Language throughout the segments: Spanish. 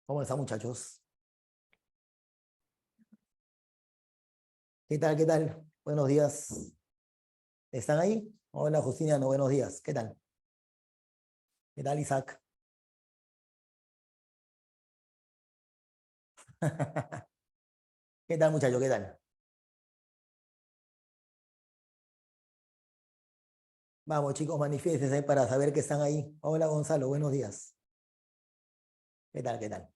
¿Cómo están, muchachos? ¿Qué tal? ¿Qué tal? Buenos días. ¿Están ahí? Hola, Justiniano, buenos días. ¿Qué tal? ¿Qué tal, Isaac? ¿Qué tal, muchachos? ¿Qué tal? Vamos, chicos, manifiéstense para saber que están ahí. Hola, Gonzalo, buenos días. ¿Qué tal? ¿Qué tal?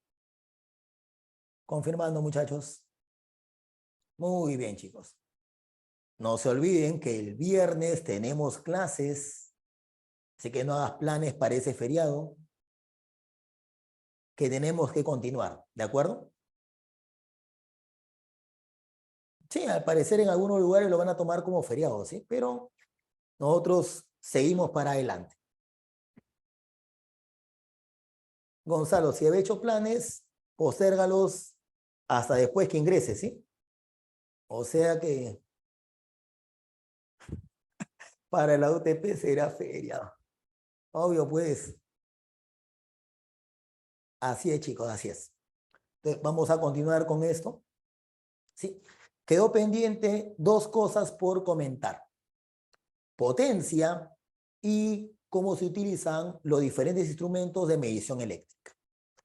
Confirmando, muchachos. Muy bien, chicos. No se olviden que el viernes tenemos clases, así que no hagas planes para ese feriado, que tenemos que continuar, ¿de acuerdo? Sí, al parecer en algunos lugares lo van a tomar como feriado, ¿sí? Pero nosotros seguimos para adelante. Gonzalo, si había hecho planes, postérgalos hasta después que ingrese, ¿sí? O sea que para la UTP será feriado. Obvio, pues. Así es, chicos, así es. Entonces, vamos a continuar con esto. ¿Sí? Quedó pendiente dos cosas por comentar. Potencia y cómo se utilizan los diferentes instrumentos de medición eléctrica.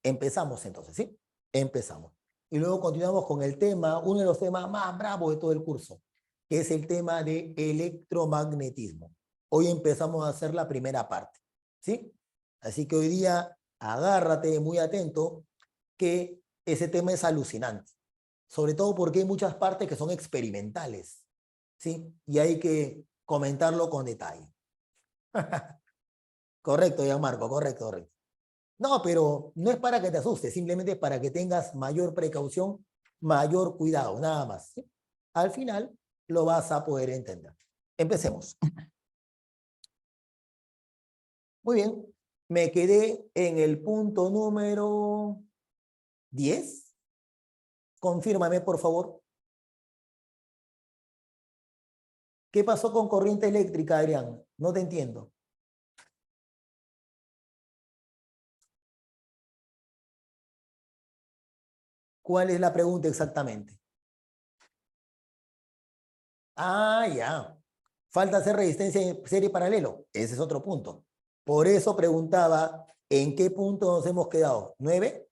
Empezamos entonces, ¿sí? Empezamos. Y luego continuamos con el tema, uno de los temas más bravos de todo el curso, que es el tema de electromagnetismo. Hoy empezamos a hacer la primera parte, ¿sí? Así que hoy día agárrate muy atento que ese tema es alucinante, sobre todo porque hay muchas partes que son experimentales, ¿sí? Y hay que comentarlo con detalle. Correcto, Gianmarco, correcto, correcto. No, pero no es para que te asustes, simplemente es para que tengas mayor precaución, mayor cuidado, nada más, ¿sí? Al final lo vas a poder entender. Empecemos. Muy bien, me quedé en el punto número 10. Confírmame, por favor. ¿Qué pasó con corriente eléctrica, Adrián? No te entiendo. ¿Cuál es la pregunta exactamente? Ah, ya. Falta hacer resistencia en serie paralelo. Ese es otro punto. Por eso preguntaba, ¿en qué punto nos hemos quedado? ¿9?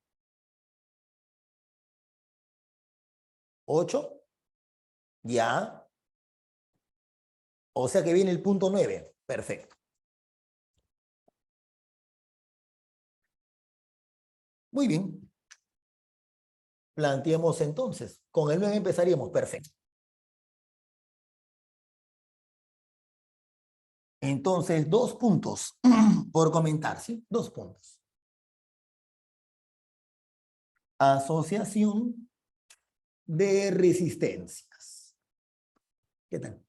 ¿8? Ya. O sea que viene el punto 9. Perfecto. Muy bien. Planteemos entonces. Con el 9 empezaríamos. Perfecto. Entonces, dos puntos por comentar, ¿sí? Dos puntos. Asociación de resistencias. ¿Qué tal?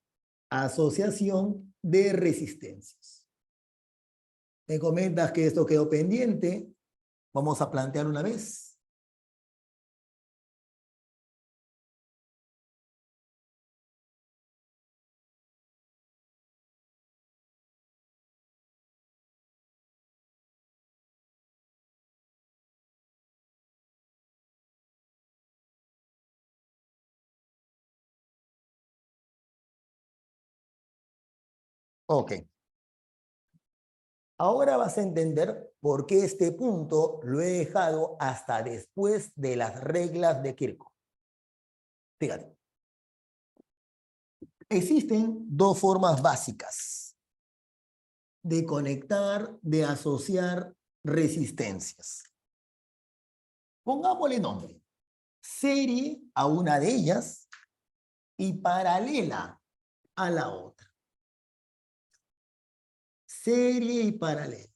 Asociación de resistencias. Me comentas que esto quedó pendiente. Vamos a plantear una vez. Ok. Ahora vas a entender por qué este punto lo he dejado hasta después de las reglas de Kirchhoff. Fíjate. Existen dos formas básicas de conectar, de asociar resistencias. Pongámosle nombre. Serie a una de ellas y paralela a la otra. Serie y paralela.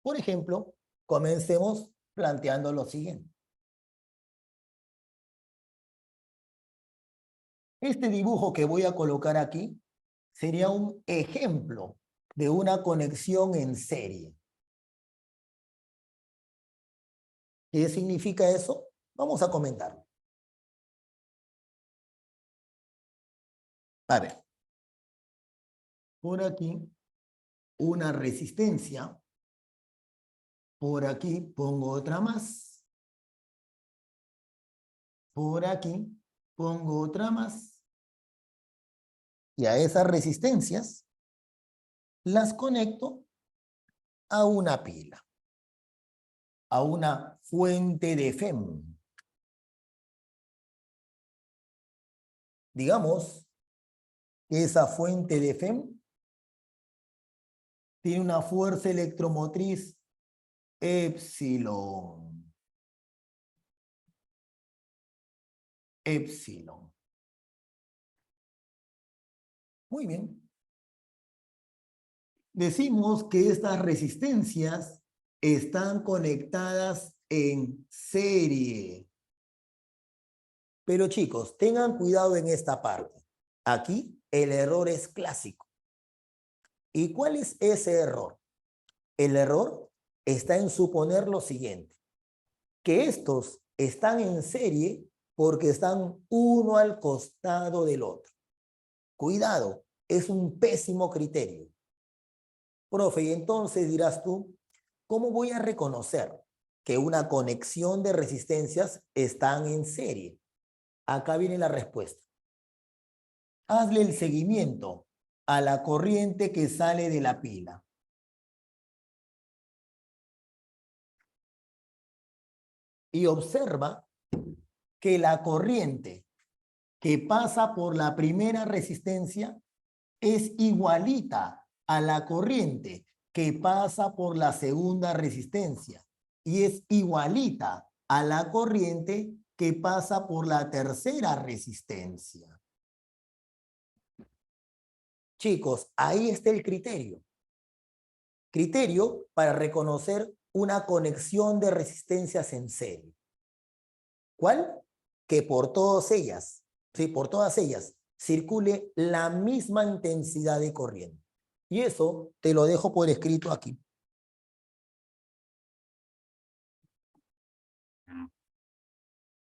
Por ejemplo, comencemos planteando lo siguiente. Este dibujo que voy a colocar aquí sería un ejemplo de una conexión en serie. ¿Qué significa eso? Vamos a comentarlo. A ver, por aquí, una resistencia. Por aquí pongo otra más. Por aquí pongo otra más. Y a esas resistencias las conecto a una pila, a una fuente de FEM. Digamos que esa fuente de FEM tiene una fuerza electromotriz epsilon. Epsilon. Muy bien. Decimos que estas resistencias están conectadas en serie. Pero chicos, tengan cuidado en esta parte. Aquí el error es clásico. ¿Y cuál es ese error? El error está en suponer lo siguiente, que estos están en serie porque están uno al costado del otro. Cuidado, es un pésimo criterio. Profe, y entonces dirás tú, ¿cómo voy a reconocer que una conexión de resistencias están en serie? Acá viene la respuesta. Hazle el seguimiento a la corriente que sale de la pila. Y observa que la corriente que pasa por la primera resistencia es igualita a la corriente que pasa por la segunda resistencia y es igualita a la corriente que pasa por la tercera resistencia. Chicos, ahí está el criterio. Criterio para reconocer una conexión de resistencias en serie. ¿Cuál? Que por todas ellas, sí, por todas ellas, circule la misma intensidad de corriente. Y eso te lo dejo por escrito aquí.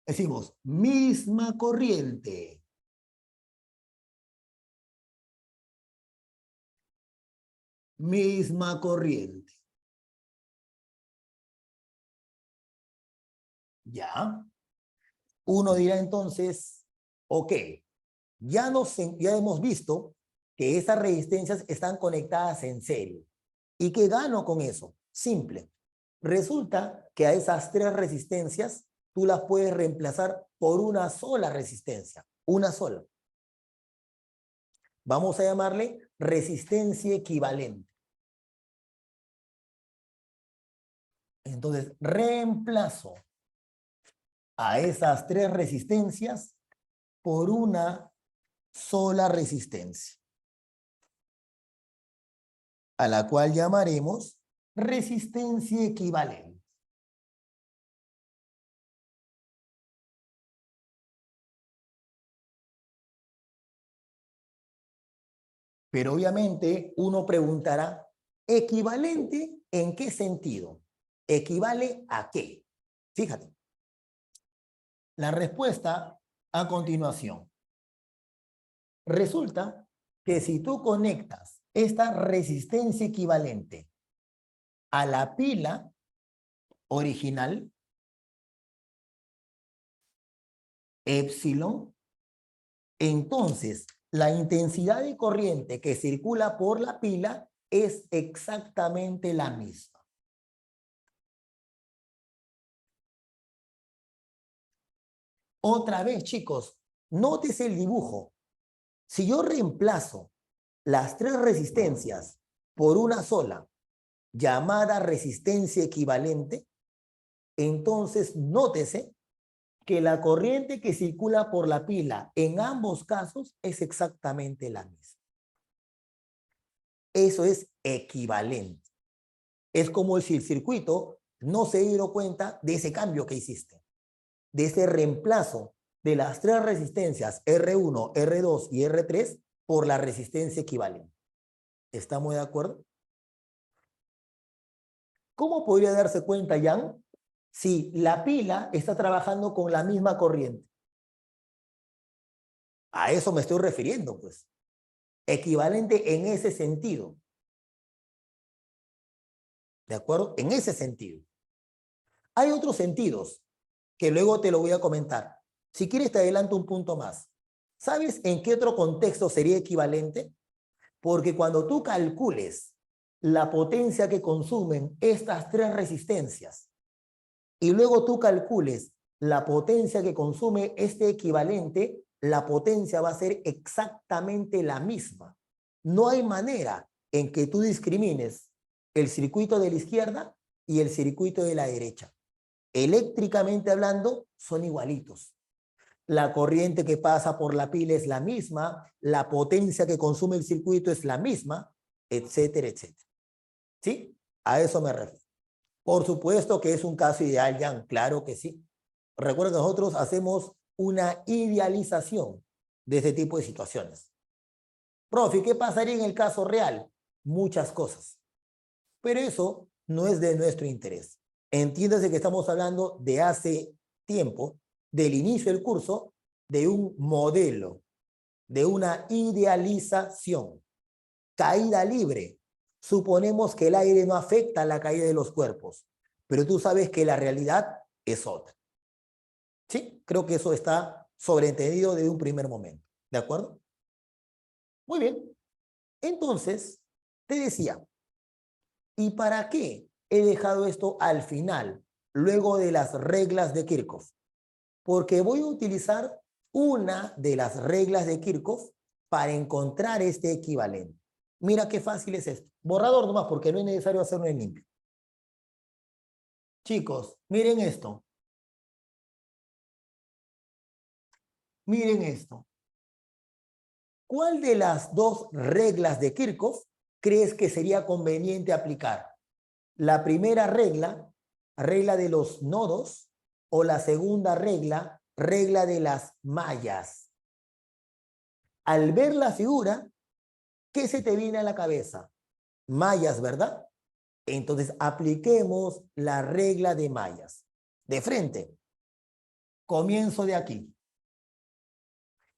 Decimos, misma corriente. Misma corriente. ¿Ya? Uno dirá entonces, ok, ya hemos visto que esas resistencias están conectadas en serie. ¿Y qué gano con eso? Simple. Resulta que a esas tres resistencias tú las puedes reemplazar por una sola resistencia. Una sola. Vamos a llamarle resistencia equivalente. Entonces, reemplazo a esas tres resistencias por una sola resistencia, a la cual llamaremos resistencia equivalente. Pero obviamente uno preguntará, ¿equivalente en qué sentido? ¿Equivale a qué? Fíjate. La respuesta a continuación. Resulta que si tú conectas esta resistencia equivalente a la pila original, epsilon, entonces la intensidad de corriente que circula por la pila es exactamente la misma. Otra vez, chicos, nótese el dibujo. Si yo reemplazo las tres resistencias por una sola, llamada resistencia equivalente, entonces nótese que la corriente que circula por la pila en ambos casos es exactamente la misma. Eso es equivalente. Es como si el circuito no se dio cuenta de ese cambio que hiciste, de ese reemplazo de las tres resistencias R1, R2 y R3 por la resistencia equivalente. ¿Estamos de acuerdo? ¿Cómo podría darse cuenta, Jan, si la pila está trabajando con la misma corriente? A eso me estoy refiriendo, pues. Equivalente en ese sentido. ¿De acuerdo? En ese sentido. Hay otros sentidos que luego te lo voy a comentar. Si quieres te adelanto un punto más. ¿Sabes en qué otro contexto sería equivalente? Porque cuando tú calcules la potencia que consumen estas tres resistencias y luego tú calcules la potencia que consume este equivalente, la potencia va a ser exactamente la misma. No hay manera en que tú discrimines el circuito de la izquierda y el circuito de la derecha. Eléctricamente hablando, son igualitos. La corriente que pasa por la pila es la misma, la potencia que consume el circuito es la misma, etcétera, etcétera. ¿Sí? A eso me refiero. Por supuesto que es un caso ideal, Jan, claro que sí. Recuerda que nosotros hacemos una idealización de este tipo de situaciones. Profe, ¿qué pasaría en el caso real? Muchas cosas. Pero eso no es de nuestro interés. Entiéndase que estamos hablando de hace tiempo, del inicio del curso, de un modelo, de una idealización. Caída libre. Suponemos que el aire no afecta a la caída de los cuerpos, pero tú sabes que la realidad es otra. ¿Sí? Creo que eso está sobreentendido desde un primer momento. ¿De acuerdo? Muy bien. Entonces, te decía, ¿y para qué he dejado esto al final, luego de las reglas de Kirchhoff? Porque voy a utilizar una de las reglas de Kirchhoff para encontrar este equivalente. Mira qué fácil es esto. Borrador nomás, porque no es necesario hacerlo en limpio. Chicos, miren esto. Miren esto. ¿Cuál de las dos reglas de Kirchhoff crees que sería conveniente aplicar? La primera regla, regla de los nodos, o la segunda regla, regla de las mallas. Al ver la figura, ¿qué se te viene a la cabeza? Mallas, ¿verdad? Entonces, apliquemos la regla de mallas. De frente, comienzo de aquí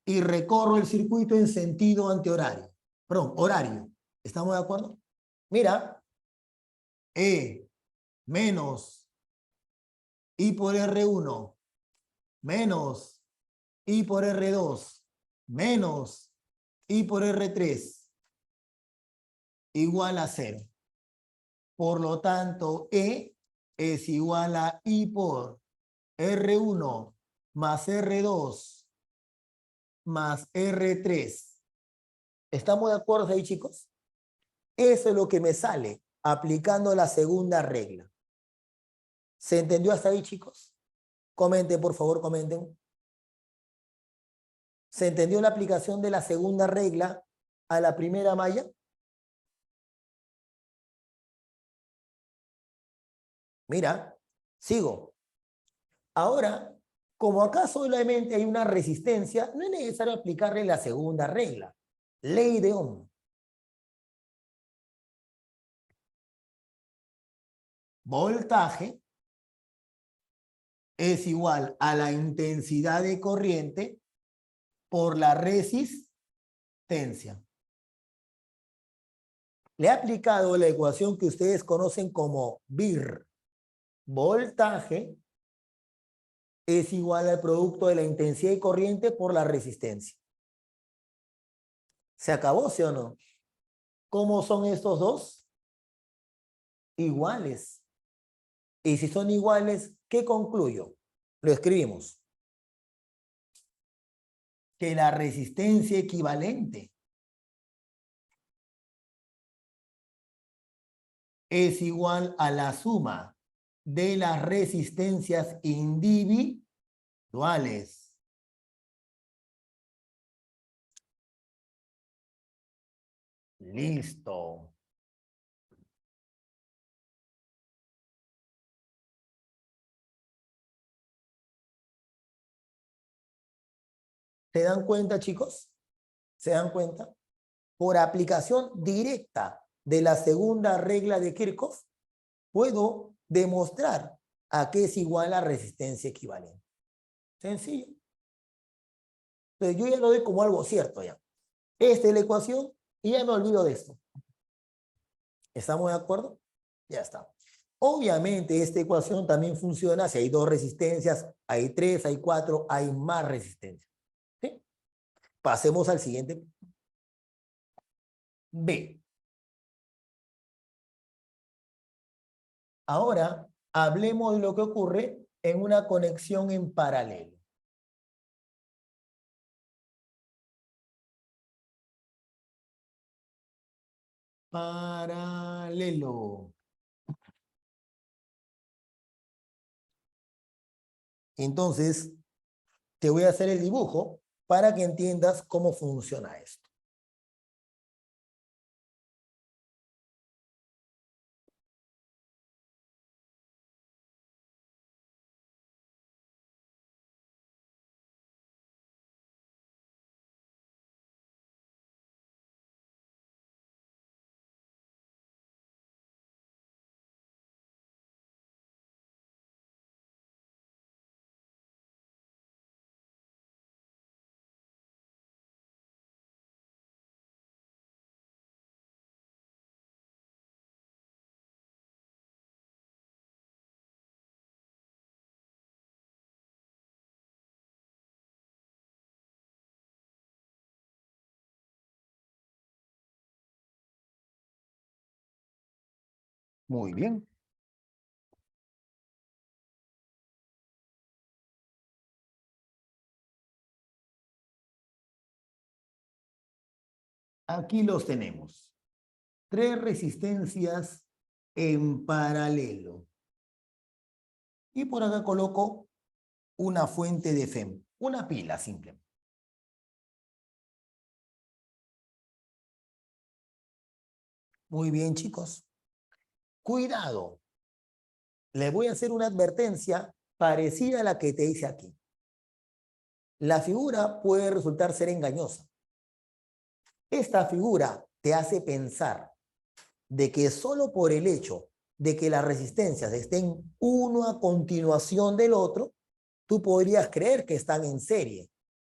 y recorro el circuito en sentido antihorario. Perdón, horario. ¿Estamos de acuerdo? Mira, E menos I por R1 menos I por R2 menos I por R3 igual a 0. Por lo tanto, E es igual a I por R1 más R2 más R3. ¿Estamos de acuerdo ahí, chicos? Eso es lo que me sale aplicando la segunda regla. ¿Se entendió hasta ahí, chicos? Comenten, por favor, comenten. ¿Se entendió la aplicación de la segunda regla a la primera malla? Mira, sigo. Ahora, como acá solamente hay una resistencia, no es necesario aplicarle la segunda regla. Ley de Ohm. Voltaje es igual a la intensidad de corriente por la resistencia. Le he aplicado la ecuación que ustedes conocen como BIR. Voltaje es igual al producto de la intensidad de corriente por la resistencia. ¿Se acabó, sí o no? ¿Cómo son estos dos? Iguales. Y si son iguales, ¿qué concluyo? Lo escribimos. Que la resistencia equivalente es igual a la suma de las resistencias individuales. Listo. ¿Se dan cuenta, chicos? ¿Se dan cuenta? Por aplicación directa de la segunda regla de Kirchhoff, puedo demostrar a qué es igual a resistencia equivalente. Sencillo. Entonces yo ya lo doy como algo cierto ya. Esta es la ecuación y ya me olvido de esto. ¿Estamos de acuerdo? Ya está. Obviamente esta ecuación también funciona si hay dos resistencias, hay tres, hay cuatro, hay más resistencias. ¿Sí? Pasemos al siguiente. B. Ahora hablemos de lo que ocurre en una conexión en paralelo. Paralelo. Entonces, te voy a hacer el dibujo para que entiendas cómo funciona esto. Muy bien. Aquí los tenemos. Tres resistencias en paralelo. Y por acá coloco una fuente de FEM, una pila simple. Muy bien, chicos. Cuidado. Les voy a hacer una advertencia parecida a la que te hice aquí. La figura puede resultar ser engañosa. Esta figura te hace pensar de que solo por el hecho de que las resistencias estén uno a continuación del otro, tú podrías creer que están en serie,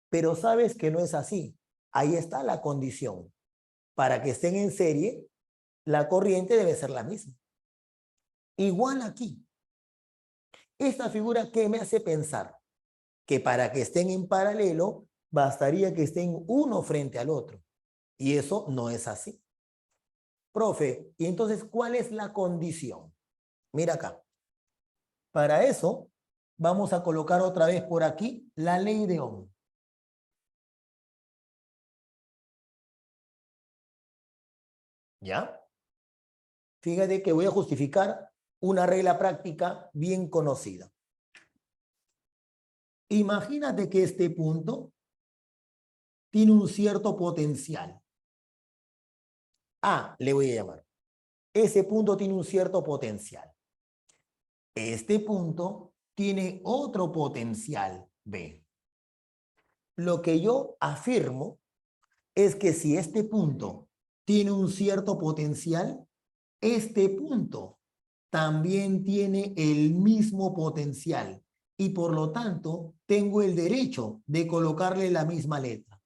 pero sabes que no es así. Ahí está la condición. Para que estén en serie, la corriente debe ser la misma. Igual aquí. Esta figura, ¿qué me hace pensar? Que para que estén en paralelo, bastaría que estén uno frente al otro. Y eso no es así. Profe, ¿y entonces cuál es la condición? Mira acá. Para eso, vamos a colocar otra vez por aquí la ley de Ohm. ¿Ya? Fíjate que voy a justificar una regla práctica bien conocida. Imagínate que este punto tiene un cierto potencial. A, le voy a llamar. Ese punto tiene un cierto potencial. Este punto tiene otro potencial, B. Lo que yo afirmo es que si este punto tiene un cierto potencial, este punto también tiene el mismo potencial y por lo tanto tengo el derecho de colocarle la misma letra.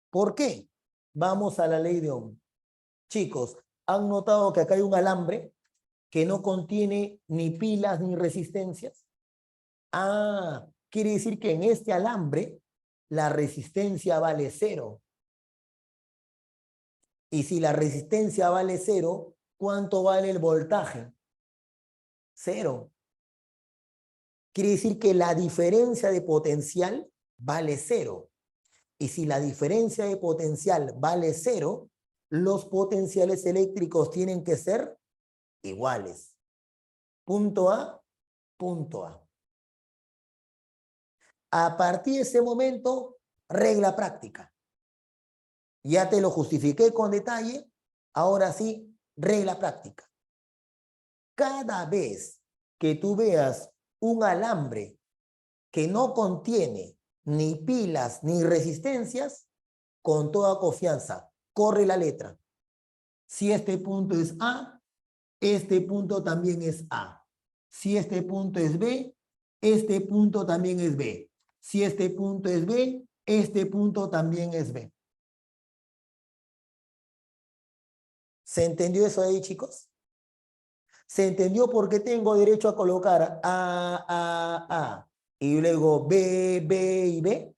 ¿Por qué? Vamos a la ley de Ohm. Chicos, ¿han notado que acá hay un alambre que no contiene ni pilas ni resistencias? Ah, quiere decir que en este alambre la resistencia vale 0. Y si la resistencia vale 0, ¿cuánto vale el voltaje? 0. Quiere decir que la diferencia de potencial vale 0. Y si la diferencia de potencial vale 0, los potenciales eléctricos tienen que ser iguales. Punto A, punto A. A partir de ese momento, regla práctica. Ya te lo justifiqué con detalle, ahora sí, regla práctica. Cada vez que tú veas un alambre que no contiene ni pilas ni resistencias, con toda confianza, corre la letra. Si este punto es A, este punto también es A. Si este punto es B, este punto también es B. Si este punto es B, este punto también es B. ¿Se entendió eso ahí, chicos? ¿Se entendió por qué tengo derecho a colocar A, y luego B, B y B?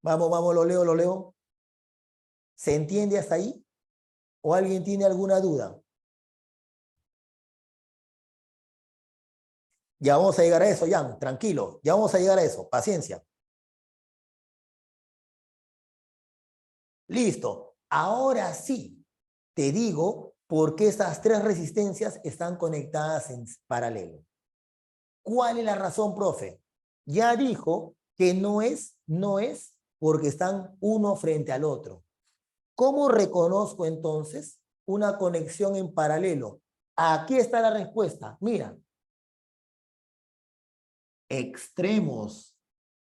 Vamos, vamos, lo leo, lo leo. ¿Se entiende hasta ahí? ¿O alguien tiene alguna duda? Ya vamos a llegar a eso, Jan, tranquilo. Ya vamos a llegar a eso, paciencia. Listo. Ahora sí, te digo por qué estas tres resistencias están conectadas en paralelo. ¿Cuál es la razón, profe? Ya dijo que no es porque están uno frente al otro. ¿Cómo reconozco entonces una conexión en paralelo? Aquí está la respuesta. Mira, extremos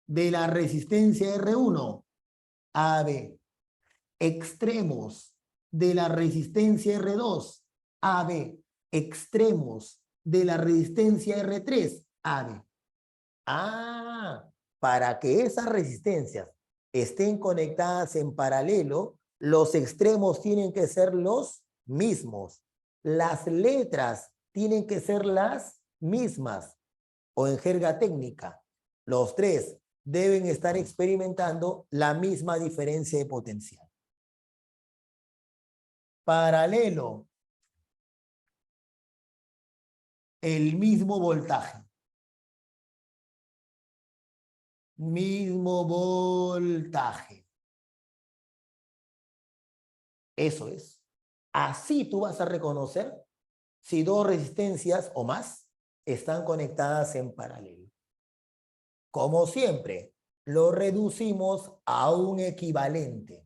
de la resistencia R1, AB. Extremos de la resistencia R2, AB. Extremos de la resistencia R3, AB. Ah, para que esas resistencias estén conectadas en paralelo, los extremos tienen que ser los mismos. Las letras tienen que ser las mismas. O en jerga técnica, los tres deben estar experimentando la misma diferencia de potencial. Paralelo, el mismo voltaje. Mismo voltaje. Eso es. Así tú vas a reconocer si dos resistencias o más están conectadas en paralelo. Como siempre, lo reducimos a un equivalente.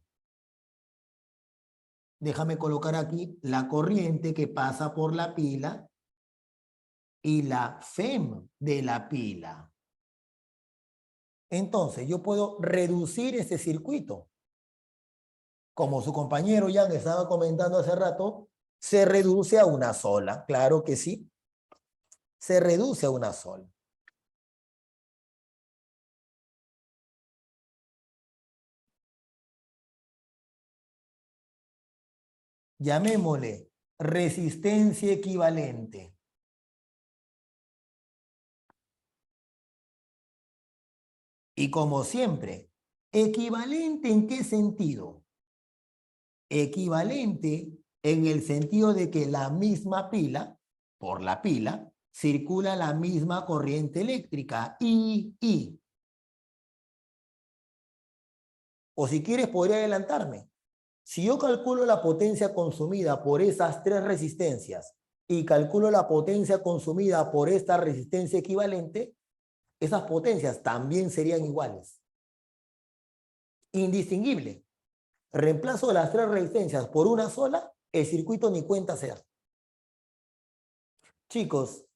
Déjame colocar aquí la corriente que pasa por la pila y la FEM de la pila. Entonces, yo puedo reducir este circuito. Como su compañero Jan estaba comentando hace rato, se reduce a una sola. Claro que sí. Se reduce a una sola. Llamémosle resistencia equivalente. Y como siempre, ¿equivalente en qué sentido? Equivalente en el sentido de que la misma pila, por la pila, circula la misma corriente eléctrica, I. O si quieres, podría adelantarme. Si yo calculo la potencia consumida por esas tres resistencias y calculo la potencia consumida por esta resistencia equivalente, esas potencias también serían iguales. Indistinguible. Reemplazo las tres resistencias por una sola, el circuito ni cuenta se da. Chicos,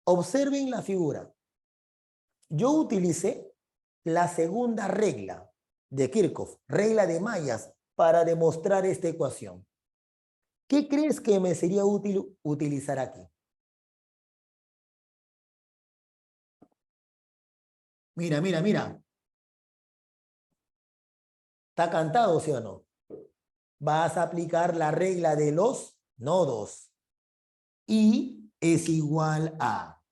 observen la figura. Yo utilicé la segunda regla de Kirchhoff, regla de mallas, para demostrar esta ecuación. ¿Qué crees que me sería útil utilizar aquí? Mira, mira, mira. ¿Está cantado, sí o no? Vas a aplicar la regla de los nodos. I es igual a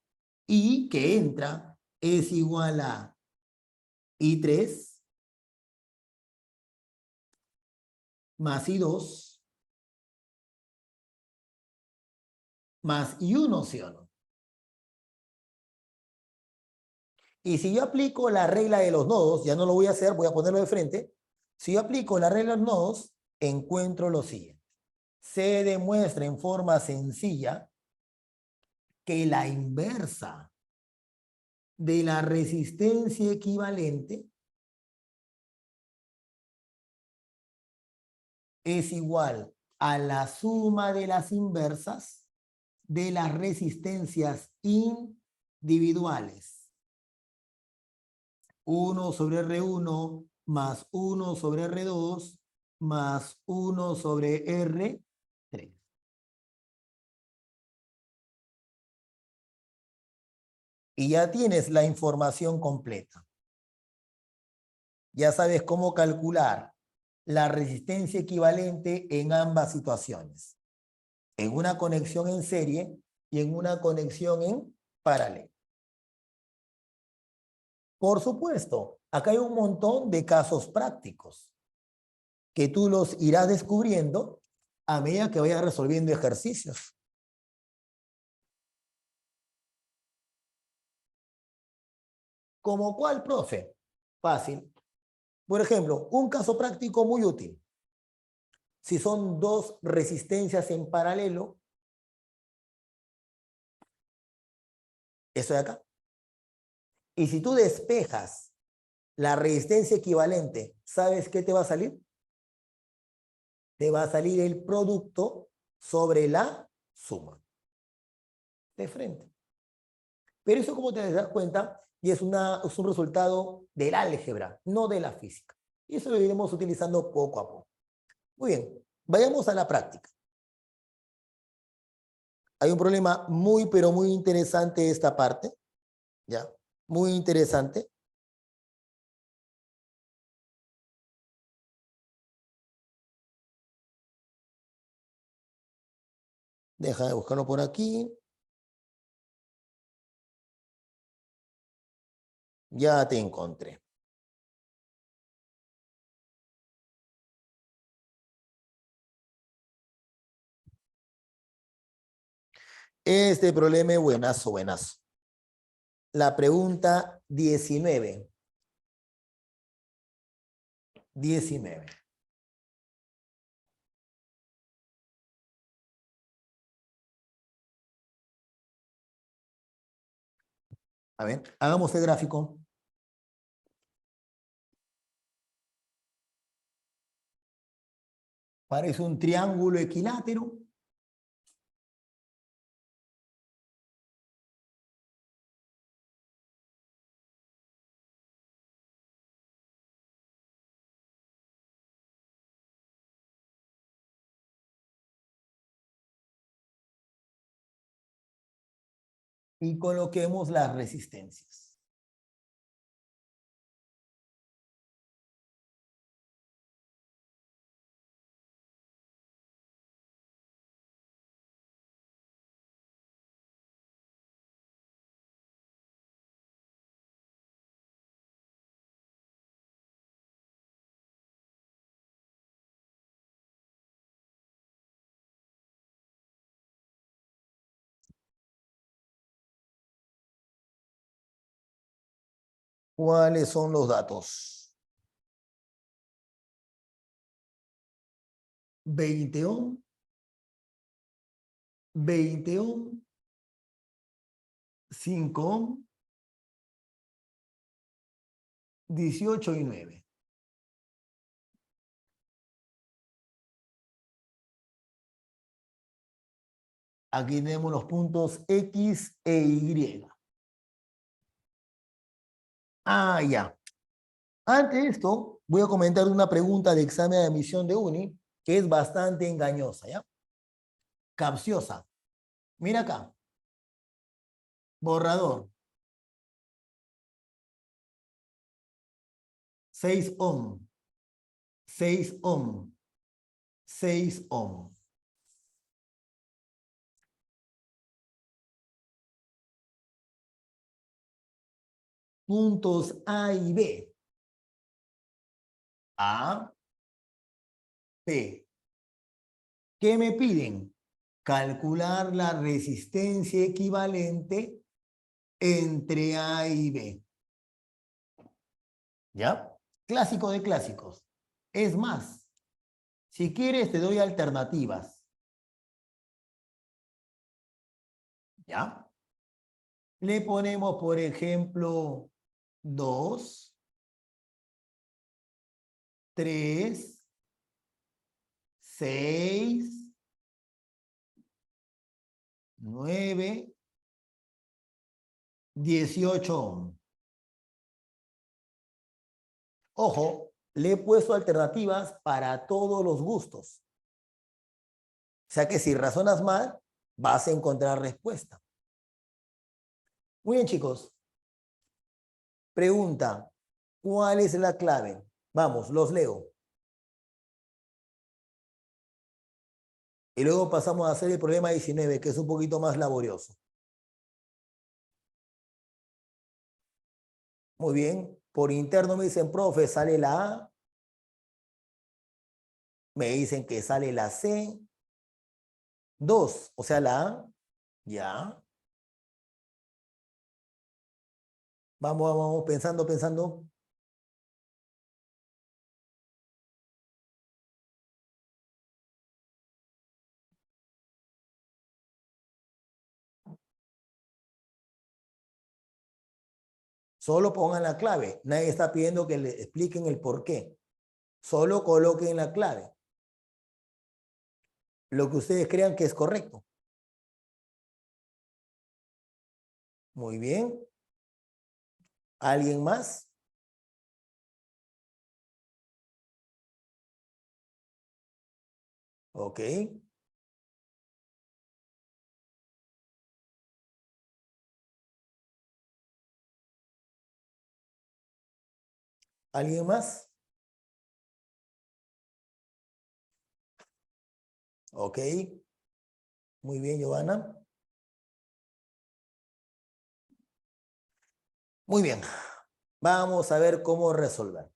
I que entra es igual a I3 más I2 más I1, ¿sí o no? Y si yo aplico la regla de los nodos, ya no lo voy a hacer, voy a ponerlo de frente. Si yo aplico la regla de los nodos, encuentro lo siguiente. Se demuestra en forma sencilla que la inversa de la resistencia equivalente es igual a la suma de las inversas de las resistencias individuales. 1 sobre R1 más 1 sobre R2 más 1 sobre R3. Y ya tienes la información completa. Ya sabes cómo calcular la resistencia equivalente en ambas situaciones, en una conexión en serie y en una conexión en paralelo. Por supuesto, acá hay un montón de casos prácticos que tú los irás descubriendo a medida que vayas resolviendo ejercicios. ¿Como cuál, profe? Fácil. Por ejemplo, un caso práctico muy útil. Si son dos resistencias en paralelo, eso de acá. Y si tú despejas la resistencia equivalente, ¿sabes qué te va a salir? Te va a salir el producto sobre la suma. De frente. Pero eso, como te das cuenta, y es un resultado del álgebra, no de la física. Y eso lo iremos utilizando poco a poco. Muy bien, vayamos a la práctica. Hay un problema muy, pero muy interesante esta parte, ¿ya? Muy interesante. Deja de buscarlo por aquí. Ya te encontré. Este problema es buenazo, buenazo. La pregunta 19. 19. A ver, hagamos el gráfico. Parece un triángulo equilátero. Y coloquemos las resistencias. ¿Cuáles son los datos? 20 ohm, 20 ohm, 5 ohm, 18 y 9. Aquí tenemos los puntos X e Y. Ah, ya. Ante esto, voy a comentar una pregunta de examen de admisión de UNI que es bastante engañosa, ¿ya? Capciosa. Mira acá. Borrador. 6 ohm. 6 ohm. 6 ohm. Puntos A y B. A, B. ¿Qué me piden? Calcular la resistencia equivalente entre A y B. ¿Ya? Clásico de clásicos. Es más, si quieres te doy alternativas. ¿Ya? Le ponemos, por ejemplo, 2, 3, 6, 9, 18 ohm. Ojo, le he puesto alternativas para todos los gustos. O sea que si razonas mal, vas a encontrar respuesta. Muy bien, chicos. Pregunta, ¿cuál es la clave? Vamos, los leo. Y luego pasamos a hacer el problema 19, que es un poquito más laborioso. Muy bien. Por interno me dicen, profe, sale la A. Me dicen que sale la C. 2, o sea, la A. Ya. Vamos, pensando. Solo pongan la clave. Nadie está pidiendo que le expliquen el por qué. Solo coloquen la clave. Lo que ustedes crean que es correcto. Muy bien. ¿Alguien más? Ok. ¿Alguien más? Ok. Muy bien, Giovanna. Muy bien. Vamos a ver cómo resolver.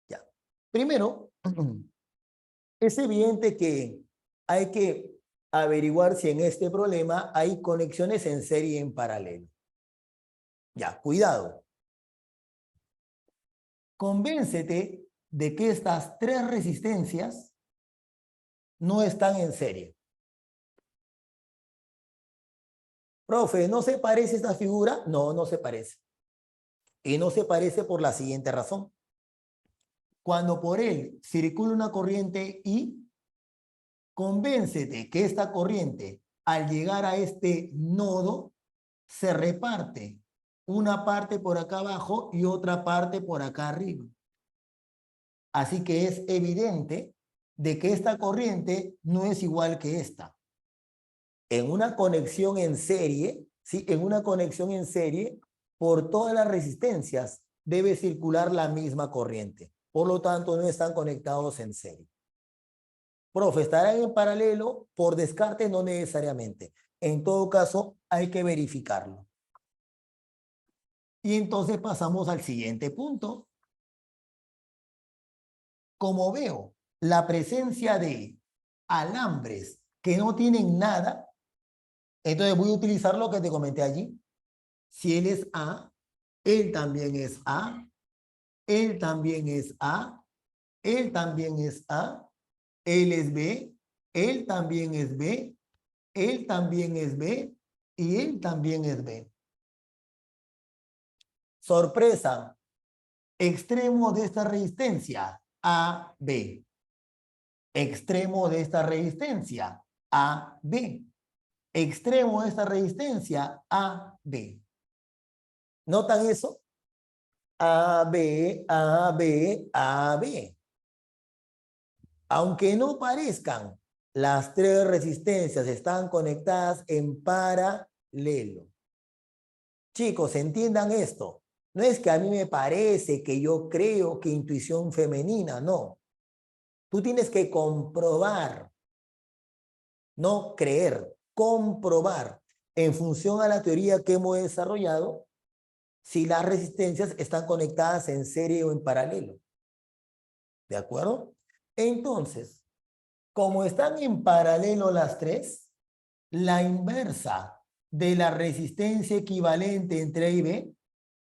Ya. Primero, es evidente que hay que averiguar si en este problema hay conexiones en serie y en paralelo. Ya, cuidado. Convéncete de que estas tres resistencias no están en serie. Profe, ¿no se parece esta figura? No, no se parece. Y no se parece por la siguiente razón. Cuando por él circula una corriente I, convéncete que esta corriente, al llegar a este nodo, se reparte una parte por acá abajo y otra parte por acá arriba. Así que es evidente de que esta corriente no es igual que esta. En una conexión en serie, ¿sí? En una conexión en serie, por todas las resistencias debe circular la misma corriente. Por lo tanto, no están conectados en serie. Profe, ¿estarán en paralelo? Por descarte, no necesariamente. En todo caso, hay que verificarlo. Y entonces pasamos al siguiente punto. Como veo la presencia de alambres que no tienen nada, entonces voy a utilizar lo que te comenté allí. Si él es A, él también es A, él también es A, él también es A, él es B, él también es B, él también es B y él también es B. Sorpresa, extremo de esta resistencia, A, B. Extremo de esta resistencia, A, B. Extremo de esta resistencia, A, B. ¿Notan eso? A, B, A, B, A, B. Aunque no parezcan, las tres resistencias están conectadas en paralelo. Chicos, entiendan esto. No es que a mí me parece, que yo creo, que intuición femenina, no. Tú tienes que comprobar, no creer, comprobar en función a la teoría que hemos desarrollado si las resistencias están conectadas en serie o en paralelo. ¿De acuerdo? Entonces, como están en paralelo las tres, la inversa de la resistencia equivalente entre A y B,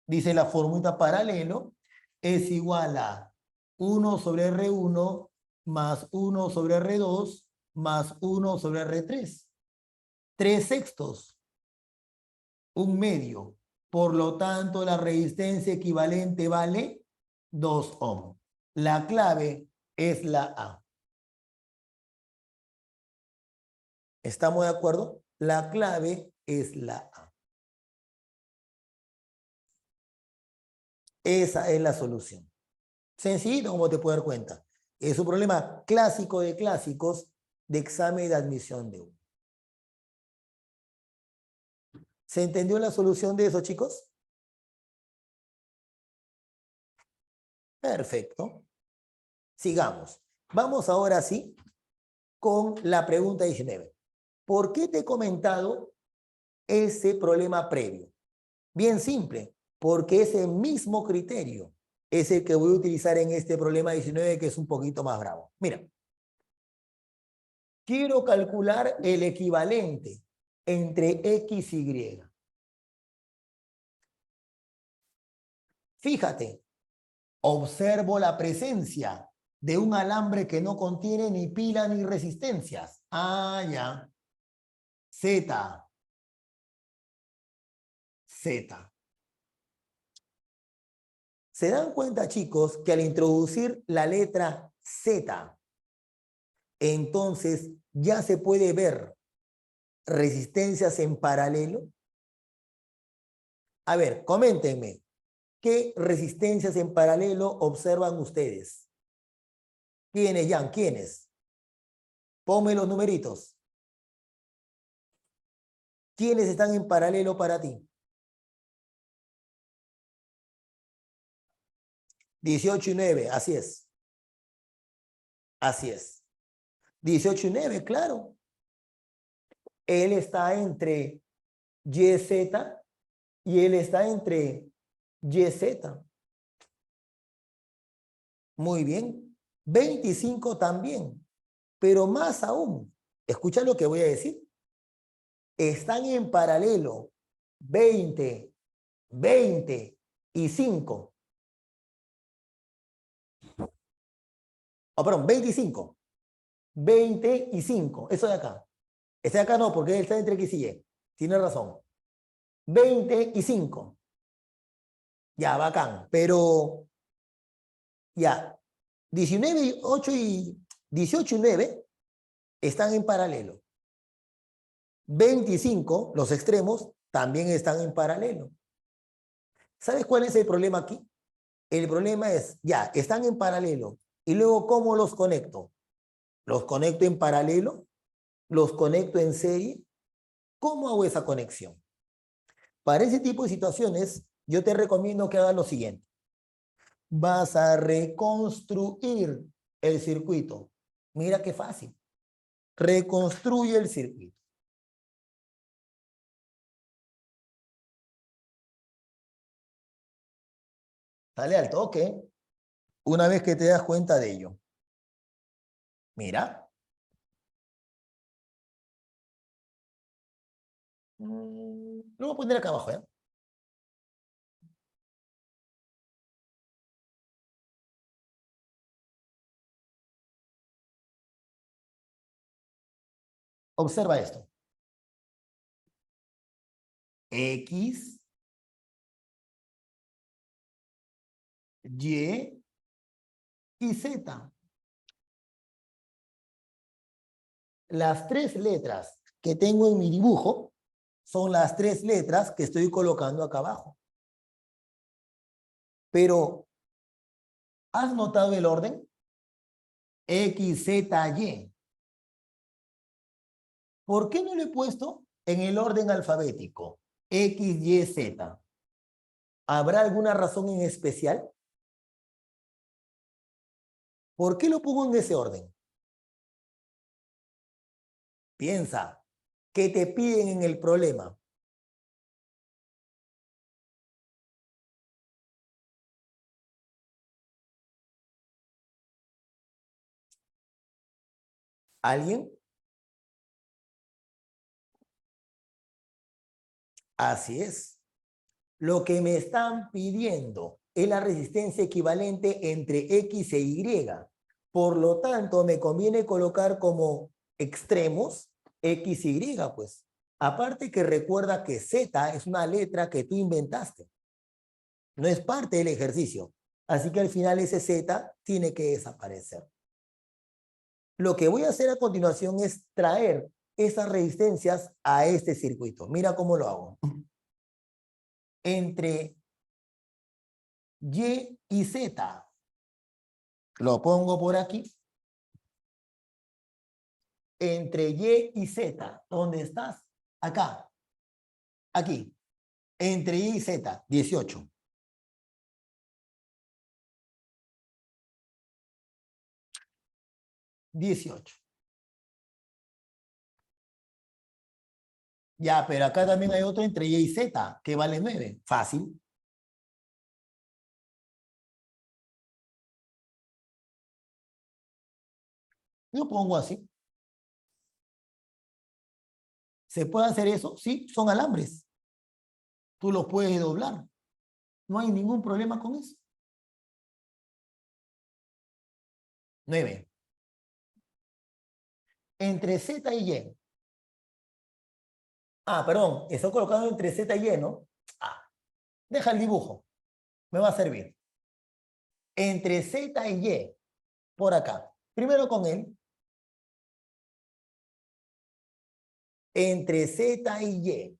dice la fórmula paralelo, es igual a 1 sobre R1 más 1 sobre R2 más 1 sobre R3. 3/6, un medio. Por lo tanto, la resistencia equivalente vale 2 ohm. La clave es la A. ¿Estamos de acuerdo? La clave es la A. Esa es la solución. Sencillito, como te puedes dar cuenta. Es un problema clásico de clásicos de examen de admisión de uno. ¿Se entendió la solución de eso, chicos? Perfecto. Sigamos. Vamos ahora sí con la pregunta 19. ¿Por qué te he comentado ese problema previo? Bien simple, porque ese mismo criterio es el que voy a utilizar en este problema 19, que es un poquito más bravo. Mira, quiero calcular el equivalente entre X y Y. Fíjate, observo la presencia de un alambre que no contiene ni pila ni resistencias. Ah, ya. Z. Z. ¿Se dan cuenta, chicos, que al introducir la letra Z, entonces ya se puede ver resistencias en paralelo? A ver, coméntenme, ¿qué resistencias en paralelo observan ustedes? ¿Quiénes, Jan? ¿Quiénes? Ponme los numeritos. ¿Quiénes están en paralelo para ti? 18 y 9, así es. Así es. 18 y 9, claro. Él está entre YZ y él está entre YZ. Muy bien. 25 también. Pero más aún, escucha lo que voy a decir. Están en paralelo 20, 20 y 5. Oh, perdón, 25. 20 y 5. Eso de acá. Este de acá no, porque él está entre X y Y. Tiene razón. 20 y 5. Ya, bacán. Pero, ya. 19 y 8 y 18 y 9 están en paralelo. 25, los extremos, también están en paralelo. ¿Sabes cuál es el problema aquí? El problema es, ya, están en paralelo. Y luego, ¿cómo los conecto? ¿Los conecto en paralelo? ¿Los conecto en serie? ¿Cómo hago esa conexión? Para ese tipo de situaciones, yo te recomiendo que hagas lo siguiente. Vas a reconstruir el circuito. Mira qué fácil. Reconstruye el circuito. Sale al toque una vez que te das cuenta de ello. Mira. Lo voy a poner acá abajo, ¿eh? Observa esto. X, Y y Z. Las tres letras que tengo en mi dibujo son las tres letras que estoy colocando acá abajo. Pero, ¿has notado el orden? X, Z, Y. ¿Por qué no lo he puesto en el orden alfabético? X, Y, Z. ¿Habrá alguna razón en especial? ¿Por qué lo pongo en ese orden? Piensa, ¿qué te piden en el problema? ¿Alguien? Así es. Lo que me están pidiendo es la resistencia equivalente entre X e Y. Por lo tanto, me conviene colocar como extremos X y Y, pues. Aparte que recuerda que Z es una letra que tú inventaste. No es parte del ejercicio. Así que al final ese Z tiene que desaparecer. Lo que voy a hacer a continuación es traer esas resistencias a este circuito. Mira cómo lo hago. Entre Y y Z. Lo pongo por aquí. Entre Y y Z. ¿Dónde estás? Acá. Aquí. Entre Y y Z. 18. 18. Ya, pero acá también hay otro entre y y z, que vale 9. Fácil. Yo pongo así. ¿Se puede hacer eso? Sí, son alambres. Tú los puedes doblar. No hay ningún problema con eso. 9. Entre Z y Y. Ah, perdón, estoy colocando entre Z y Y, ¿no? Ah, deja el dibujo. Me va a servir. Entre Z y Y, por acá. Primero con él. Entre Z y Y.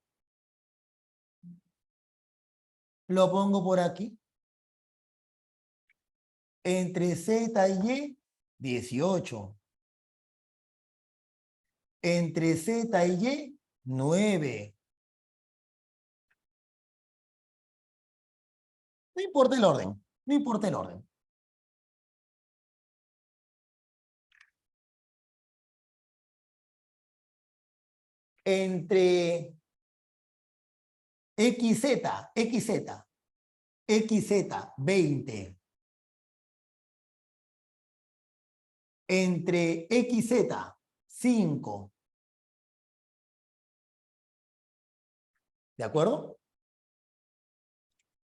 Lo pongo por aquí. Entre Z y Y, 18. Entre Z y Y, 9. No importa el orden. No importa el orden. Entre XZ, 20. Entre XZ, 5. ¿De acuerdo?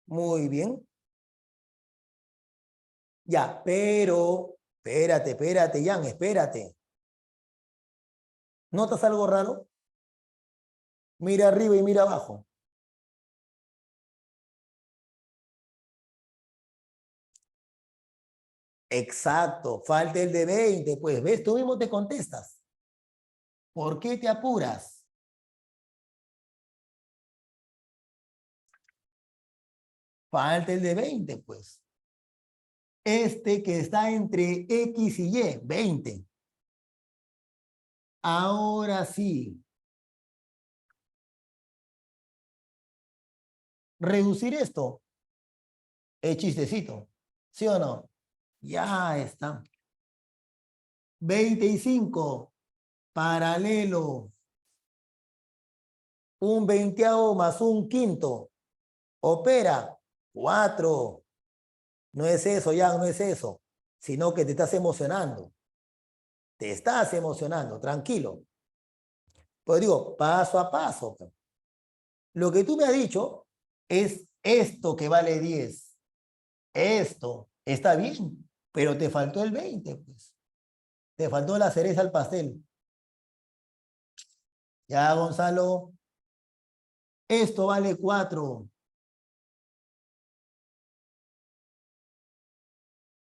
Muy bien. Ya, pero, espérate, Jan, espérate. ¿Notas algo raro? Mira arriba y mira abajo. Exacto, falta el de 20. Pues ves, tú mismo te contestas. ¿Por qué te apuras? Falta el de 20, pues. Este que está entre X y Y, 20. Ahora sí. Reducir esto es chistecito. ¿Sí o no? Ya está. 25, paralelo. Un veinteavo más un quinto. Opera. 4. No es eso, ya no es eso. Sino que te estás emocionando. Te estás emocionando, tranquilo. Pues digo, paso a paso. Lo que tú me has dicho es esto que vale 10. Esto está bien, pero te faltó el 20, pues. Te faltó la cereza al pastel. Ya, Gonzalo, esto vale 4.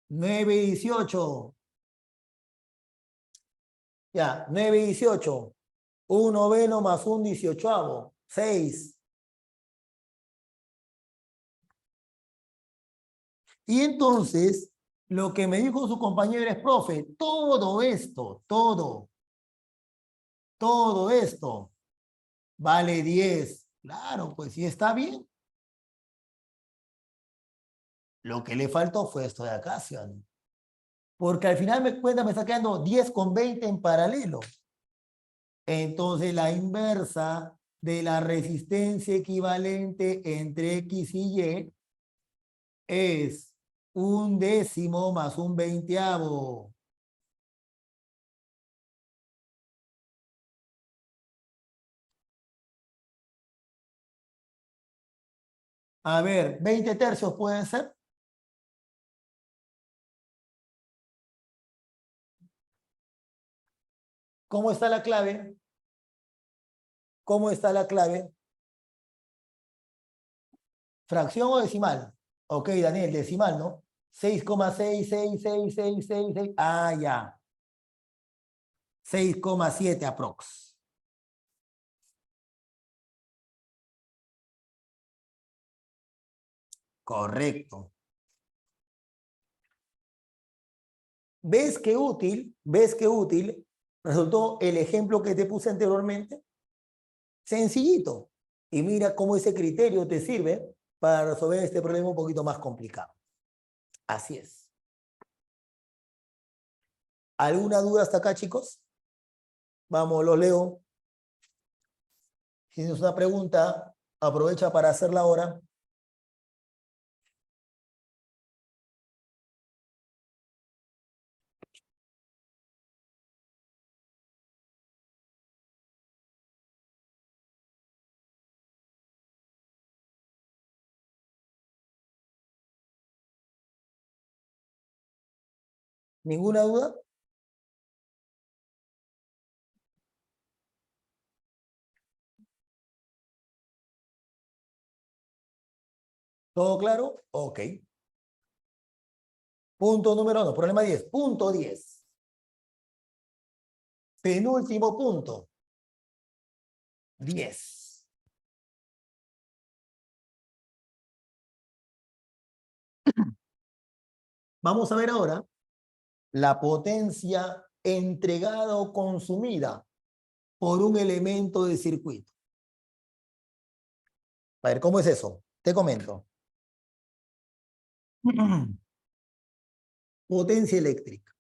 9 y 18. Ya, 9 y 18. Un noveno más un 18avo. 6. Y entonces, lo que me dijo su compañero es, profe, todo esto, todo esto vale 10. Claro, pues sí está bien. Lo que le faltó fue esto de acá, ¿sí o no? Porque al final me está quedando 10 con 20 en paralelo. Entonces la inversa de la resistencia equivalente entre X y Y es un décimo más un veinteavo. A ver, 20 tercios pueden ser. ¿Cómo está la clave? ¿Cómo está la clave? ¿Fracción o decimal? Ok, Daniel, decimal, ¿no? 6,66666. Ah, ya. 6,7 aprox. Correcto. ¿Ves qué útil? ¿Ves qué útil resultó el ejemplo que te puse anteriormente? Sencillito. Y mira cómo ese criterio te sirve para resolver este problema un poquito más complicado. Así es. ¿Alguna duda hasta acá, chicos? Vamos, lo leo. Si tienes una pregunta, aprovecha para hacerla ahora. ¿Ninguna duda? ¿Todo claro? Ok. Punto número 1, problema 10. Punto 10. Penúltimo punto. 10. Vamos a ver ahora la potencia entregada o consumida por un elemento de circuito. A ver, ¿cómo es eso? Te comento. Potencia eléctrica.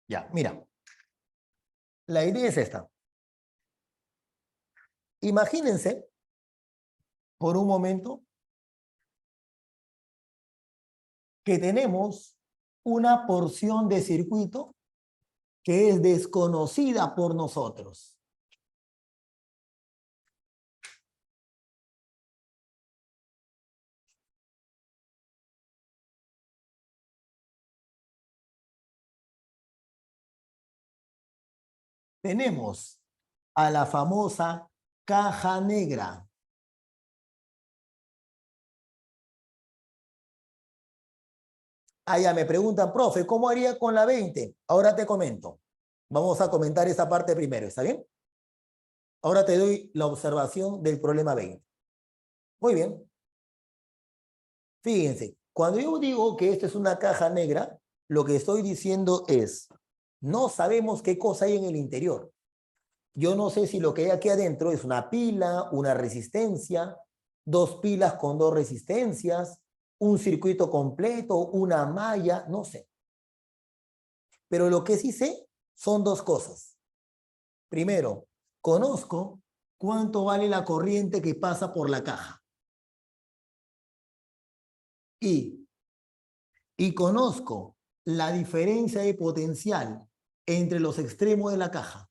Ya, mira. La idea es esta. Imagínense, por un momento, que tenemos una porción de circuito que es desconocida por nosotros. Tenemos a la famosa caja negra. Ah, ya me preguntan, profe, ¿cómo haría con la 20? Ahora te comento. Vamos a comentar esa parte primero, ¿está bien? Ahora te doy la observación del problema 20. Muy bien. Fíjense, cuando yo digo que esta es una caja negra, lo que estoy diciendo es, no sabemos qué cosa hay en el interior. Yo no sé si lo que hay aquí adentro es una pila, una resistencia, dos pilas con dos resistencias, un circuito completo, una malla, no sé. Pero lo que sí sé son dos cosas. Primero, conozco cuánto vale la corriente que pasa por la caja. Y, y conozco la diferencia de potencial entre los extremos de la caja.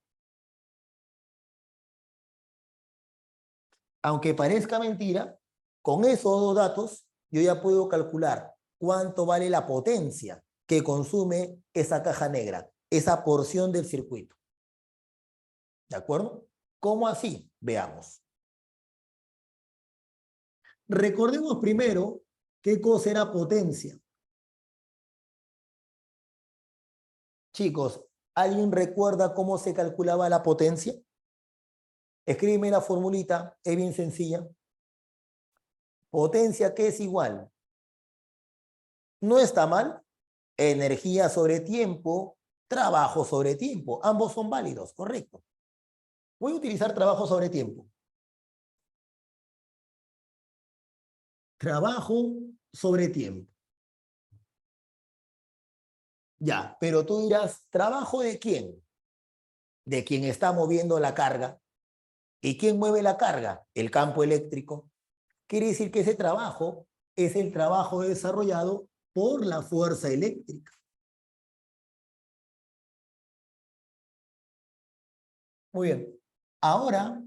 Aunque parezca mentira, con esos dos datos yo ya puedo calcular cuánto vale la potencia que consume esa caja negra, esa porción del circuito. ¿De acuerdo? ¿Cómo así? Veamos. Recordemos primero qué cosa era potencia. Chicos, ¿alguien recuerda cómo se calculaba la potencia? Escríbeme la formulita, es bien sencilla. Potencia que es igual. No está mal. Energía sobre tiempo, trabajo sobre tiempo. Ambos son válidos, correcto. Voy a utilizar trabajo sobre tiempo. Trabajo sobre tiempo. Ya, pero tú dirás, ¿trabajo de quién? De quien está moviendo la carga. ¿Y quién mueve la carga? El campo eléctrico. Quiere decir que ese trabajo es el trabajo desarrollado por la fuerza eléctrica. Muy bien. Ahora,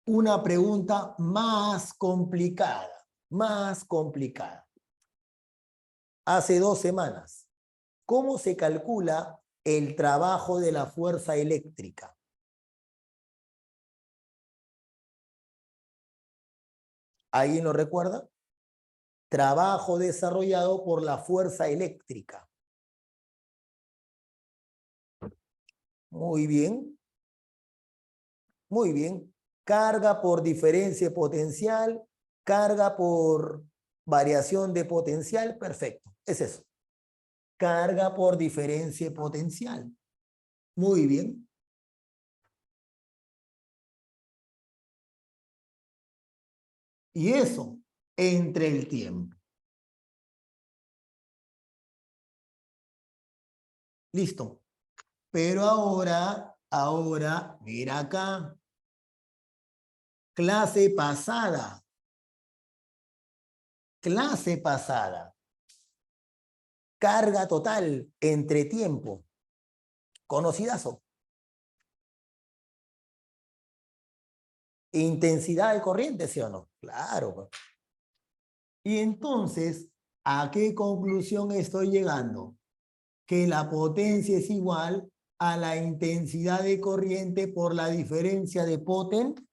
una pregunta más complicada, más complicada. Hace 2 semanas, ¿cómo se calcula el trabajo de la fuerza eléctrica? ¿Alguien lo recuerda? Trabajo desarrollado por la fuerza eléctrica. Muy bien, muy bien. Carga por diferencia potencial, carga por variación de potencial, perfecto. Es eso. Carga por diferencia potencial. Muy bien. Y eso entre el tiempo. Listo. Pero ahora, mira acá. Clase pasada. Clase pasada. Carga total entre tiempo. Conocidazo. Intensidad de corriente, ¿sí o no? Claro, pues. Y entonces, ¿a qué conclusión estoy llegando? Que la potencia es igual a la intensidad de corriente por la diferencia de potencial.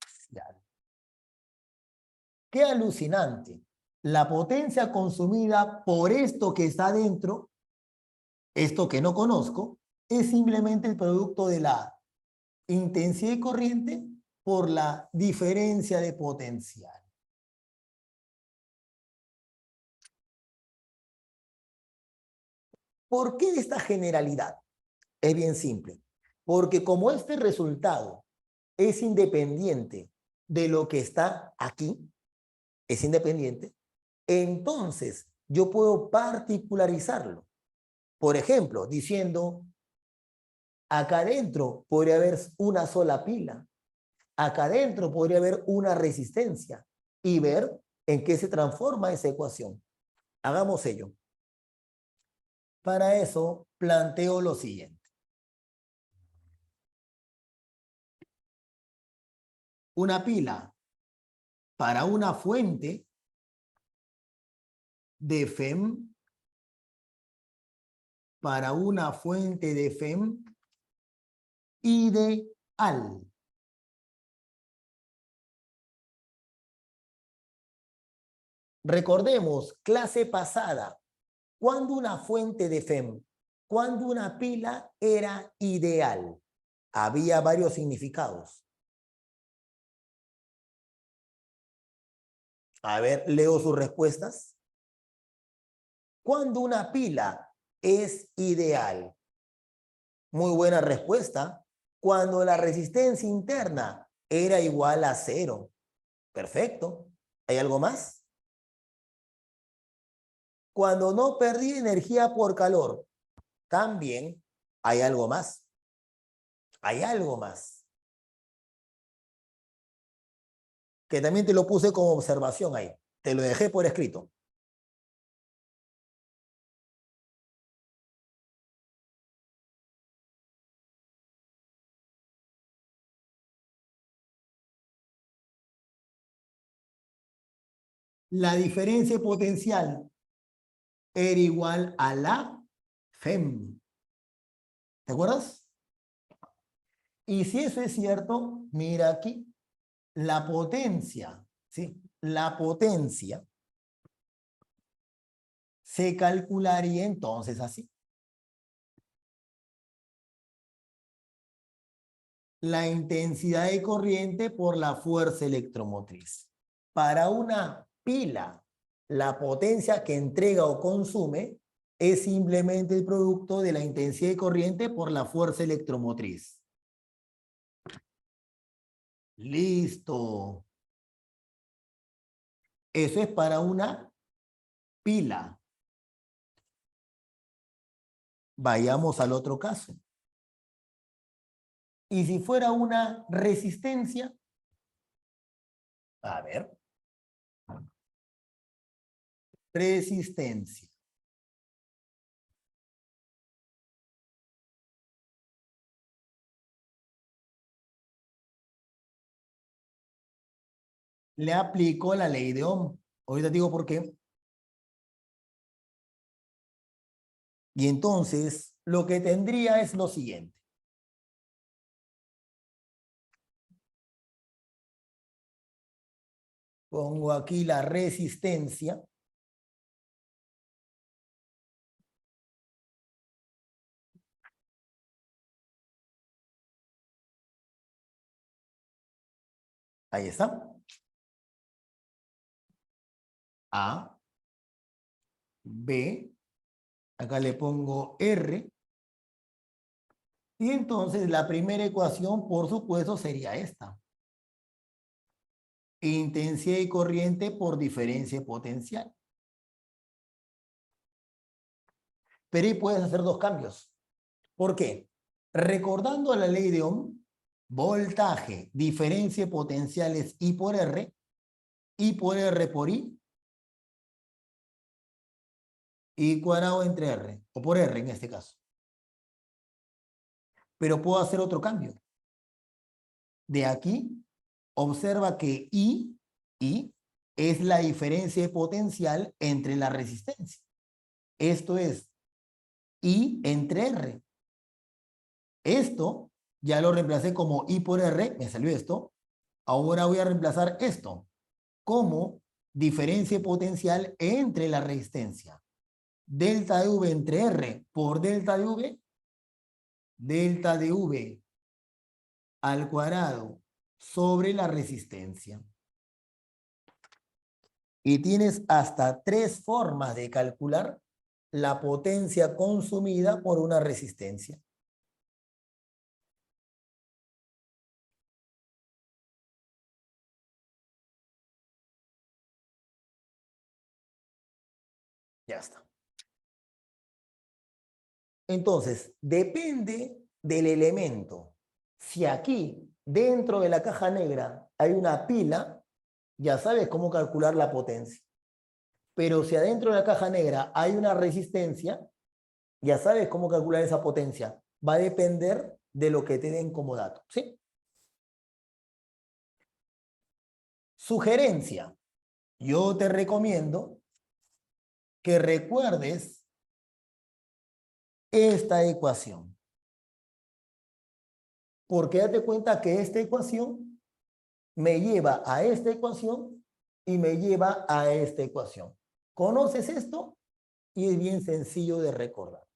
¡Qué alucinante! La potencia consumida por esto que está dentro, esto que no conozco, es simplemente el producto de la intensidad de corriente por la diferencia de potencial. ¿Por qué esta generalidad? Es bien simple. Porque como este resultado es independiente de lo que está aquí, es independiente, entonces yo puedo particularizarlo. Por ejemplo, diciendo, acá adentro podría haber una sola pila, acá adentro podría haber una resistencia y ver en qué se transforma esa ecuación. Hagamos ello. Para eso planteo lo siguiente. Una pila para una fuente de FEM, para una fuente de FEM ideal. Recordemos, clase pasada, cuando una fuente de FEM, cuando una pila era ideal, había varios significados. A ver, leo sus respuestas. Cuando una pila es ideal. Muy buena respuesta. Cuando la resistencia interna era igual a 0. Perfecto. ¿Hay algo más? Cuando no perdí energía por calor. También hay algo más. Hay algo más. Que también te lo puse como observación ahí. Te lo dejé por escrito. La diferencia potencial era igual a la FEM. ¿Te acuerdas? Y si eso es cierto, mira aquí, la potencia, ¿sí? La potencia se calcularía entonces así. La intensidad de corriente por la fuerza electromotriz. Para una pila, la potencia que entrega o consume es simplemente el producto de la intensidad de corriente por la fuerza electromotriz. Listo. Eso es para una pila. Vayamos al otro caso. Y si fuera una resistencia, a ver, resistencia. Le aplico la ley de Ohm. Ahorita digo por qué. Y entonces, lo que tendría es lo siguiente. Pongo aquí la resistencia. Ahí está. A, B, acá le pongo R. Y entonces la primera ecuación, por supuesto, sería esta. intensidad y corriente por diferencia potencial. Pero ahí puedes hacer dos cambios. ¿Por qué? Recordando la ley de Ohm, voltaje, diferencia de potenciales I por R por I cuadrado entre R, o por R en este caso. Pero puedo hacer otro cambio. De aquí, observa que I es la diferencia de potencial entre la resistencia. Esto es I entre R. Esto ya lo reemplacé como I por R, me salió esto. Ahora voy a reemplazar esto como diferencia potencial entre la resistencia. Delta de V entre R por delta de V al cuadrado sobre la resistencia. Y tienes hasta 3 formas de calcular la potencia consumida por una resistencia. Ya está. Entonces, depende del elemento. Si aquí, dentro de la caja negra, hay una pila, ya sabes cómo calcular la potencia. Pero si adentro de la caja negra hay una resistencia, ya sabes cómo calcular esa potencia. Va a depender de lo que te den como dato, ¿sí? Sugerencia. Yo te recomiendo que recuerdes esta ecuación. Porque date cuenta que esta ecuación me lleva a esta ecuación y me lleva a esta ecuación. ¿Conoces esto? Y es bien sencillo de recordar.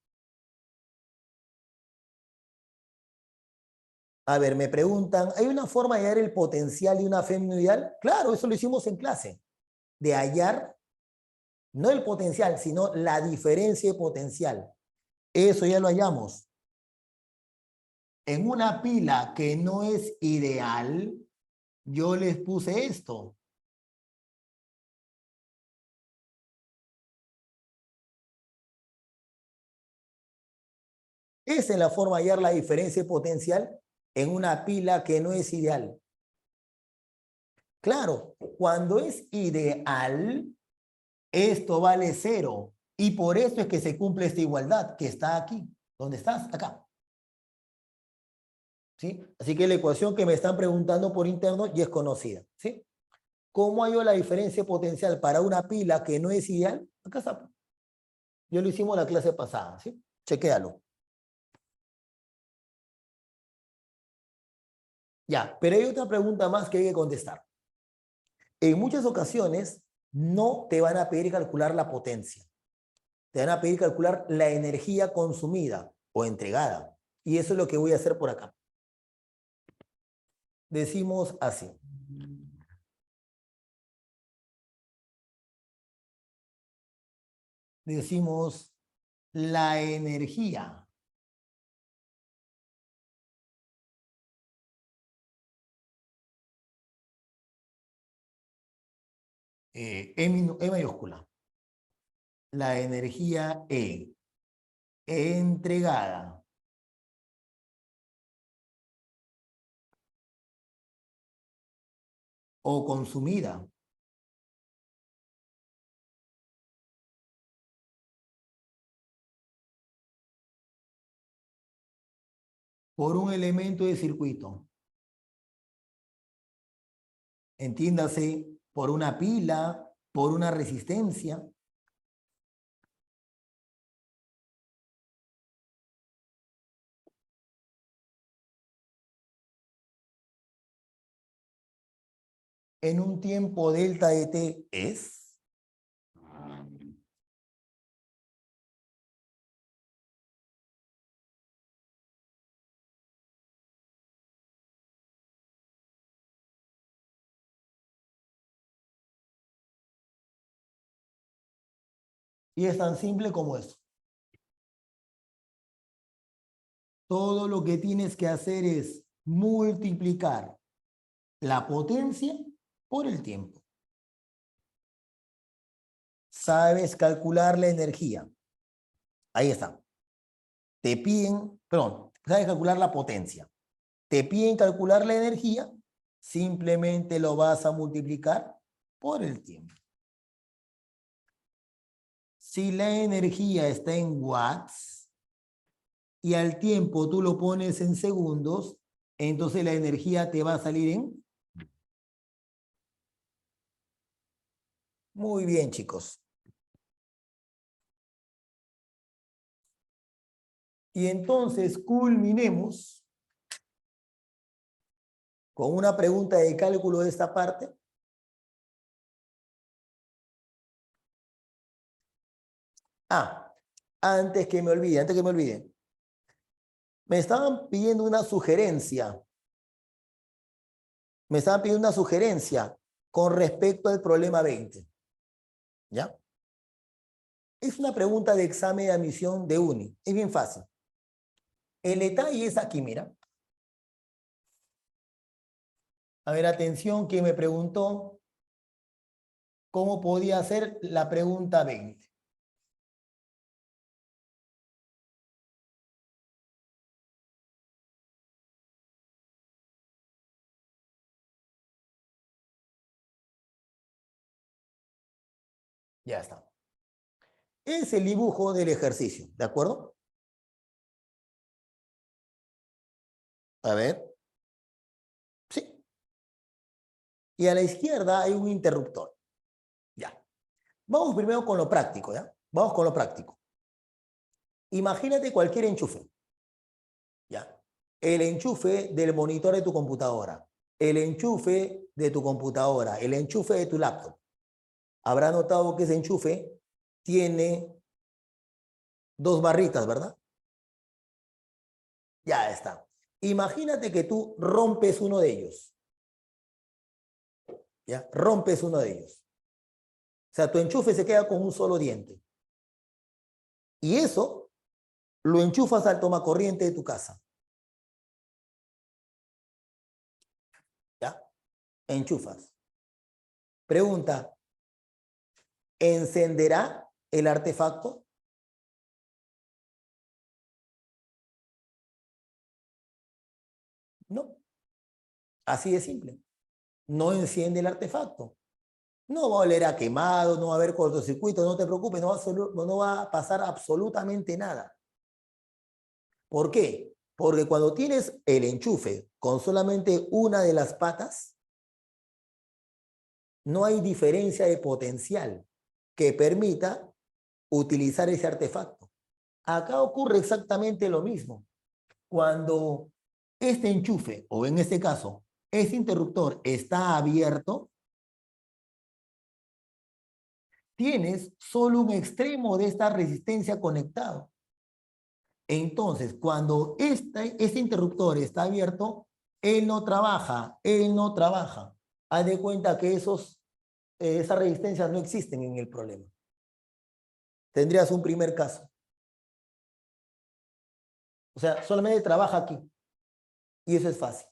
A ver, me preguntan, ¿hay una forma de hallar el potencial y una feminoidal? Claro, eso lo hicimos en clase. De hallar, no el potencial, sino la diferencia de potencial. Eso ya lo hallamos. En una pila que no es ideal, yo les puse esto. Esa es la forma de hallar la diferencia de potencial en una pila que no es ideal. Claro, cuando es ideal, esto vale 0. Y por eso es que se cumple esta igualdad que está aquí. ¿Dónde estás? Acá. ¿Sí? Así que la ecuación que me están preguntando por interno ya es conocida. ¿Sí? ¿Cómo hallo la diferencia potencial para una pila que no es ideal? Acá está. Yo lo hicimos la clase pasada. ¿Sí? Chequéalo. Ya, pero hay otra pregunta más que hay que contestar. En muchas ocasiones no te van a pedir calcular la potencia. Te van a pedir calcular la energía consumida o entregada. Y eso es lo que voy a hacer por acá. Decimos así. Decimos la energía E mayúscula. La energía entregada o consumida por un elemento de circuito. Entiéndase, por una pila, por una resistencia. En un tiempo delta de t es. Y es tan simple como eso. Todo lo que tienes que hacer es multiplicar la potencia por el tiempo. Sabes calcular la energía. Ahí está. Te piden, perdón, sabes calcular la potencia. Te piden calcular la energía, simplemente lo vas a multiplicar por el tiempo. Si la energía está en watts y al tiempo tú lo pones en segundos, entonces la energía te va a salir en... Muy bien, chicos. Y entonces culminemos con una pregunta de cálculo de esta parte. Antes que me olvide. Me estaban pidiendo una sugerencia. Con respecto al problema 20. ¿Ya? Es una pregunta de examen de admisión de UNI. Es bien fácil. El detalle es aquí, mira. A ver, atención, que me preguntó cómo podía hacer la pregunta 20. Ya está. Es el dibujo del ejercicio, ¿de acuerdo? A ver. Sí. Y a la izquierda hay un interruptor. Ya. Vamos primero con lo práctico, ¿ya? Vamos con lo práctico. Imagínate cualquier enchufe. ¿Ya? El enchufe del monitor de tu computadora, el enchufe de tu computadora, el enchufe de tu laptop. Habrá notado que ese enchufe tiene dos barritas, ¿verdad? Ya está. Imagínate que tú rompes uno de ellos. ¿Ya? Rompes uno de ellos. O sea, tu enchufe se queda con un solo diente. Y eso lo enchufas al tomacorriente de tu casa. ¿Ya? Enchufas. Pregunta, ¿encenderá el artefacto? No. Así de simple. No enciende el artefacto. No va a oler a quemado, no va a haber cortocircuito, no te preocupes, no va a pasar absolutamente nada. ¿Por qué? Porque cuando tienes el enchufe con solamente una de las patas, no hay diferencia de potencial que permita utilizar ese artefacto. Acá ocurre exactamente lo mismo. Cuando este enchufe, o en este caso, este interruptor está abierto, tienes solo un extremo de esta resistencia conectado. Entonces, cuando este interruptor está abierto, él no trabaja. Haz de cuenta que esas resistencias no existen en el problema. Tendrías un primer caso. O sea, solamente trabaja aquí. Y eso es fácil.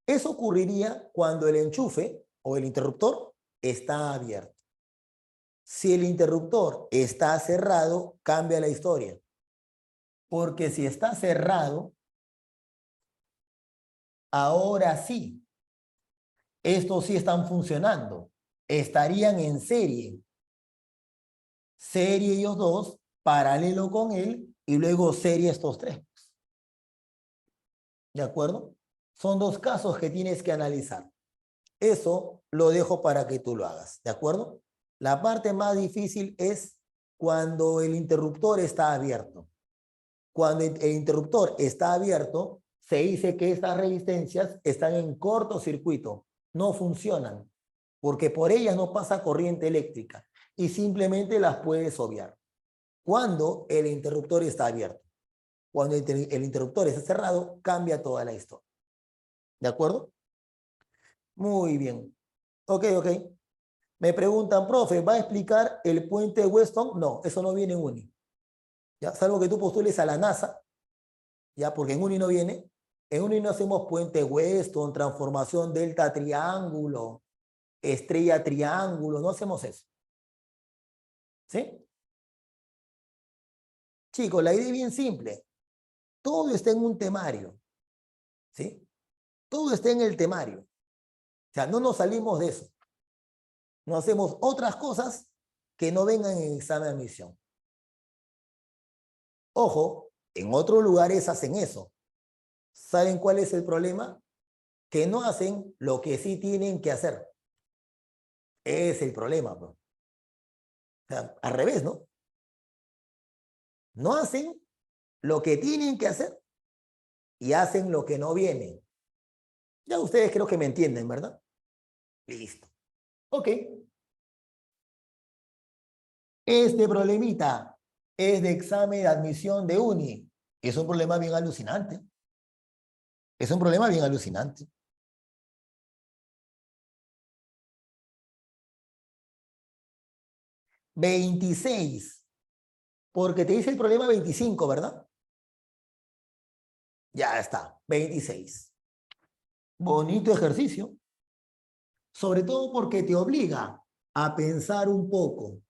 Eso ocurriría cuando el enchufe o el interruptor está abierto. Si el interruptor está cerrado, cambia la historia. Porque si está cerrado, ahora sí, estos sí están funcionando. Estarían en serie. Serie ellos dos, paralelo con él, y luego serie estos tres. ¿De acuerdo? Son dos casos que tienes que analizar. Eso lo dejo para que tú lo hagas. ¿De acuerdo? La parte más difícil es cuando el interruptor está abierto. Cuando el interruptor está abierto, se dice que estas resistencias están en cortocircuito, no funcionan, porque por ellas no pasa corriente eléctrica y simplemente las puedes obviar. Cuando el interruptor está abierto, cuando el interruptor está cerrado, cambia toda la historia. ¿De acuerdo? Muy bien. Ok. Me preguntan, profe, ¿va a explicar el puente de Weston? No, eso no viene en UNI. ¿Ya? Salvo que tú postules a la NASA, ya, porque en UNI no viene. En UNI no hacemos puente Weston, transformación delta triángulo, estrella triángulo, no hacemos eso. ¿Sí? Chicos, la idea es bien simple. Todo está en un temario. ¿Sí? Todo está en el temario. O sea, no nos salimos de eso. No hacemos otras cosas que no vengan en el examen de admisión. Ojo, en otros lugares hacen eso. ¿Saben cuál es el problema? Que no hacen lo que sí tienen que hacer. Es el problema, pues. O sea, al revés, ¿no? No hacen lo que tienen que hacer y hacen lo que no vienen. Ya ustedes creo que me entienden, ¿verdad? Listo. Ok. Este problemita es de examen de admisión de uni. Es un problema bien alucinante. Es un problema bien alucinante. $26. Porque te dice el problema 25, ¿verdad? Ya está, 26. Bonito ejercicio. Sobre todo porque te obliga a pensar un poco.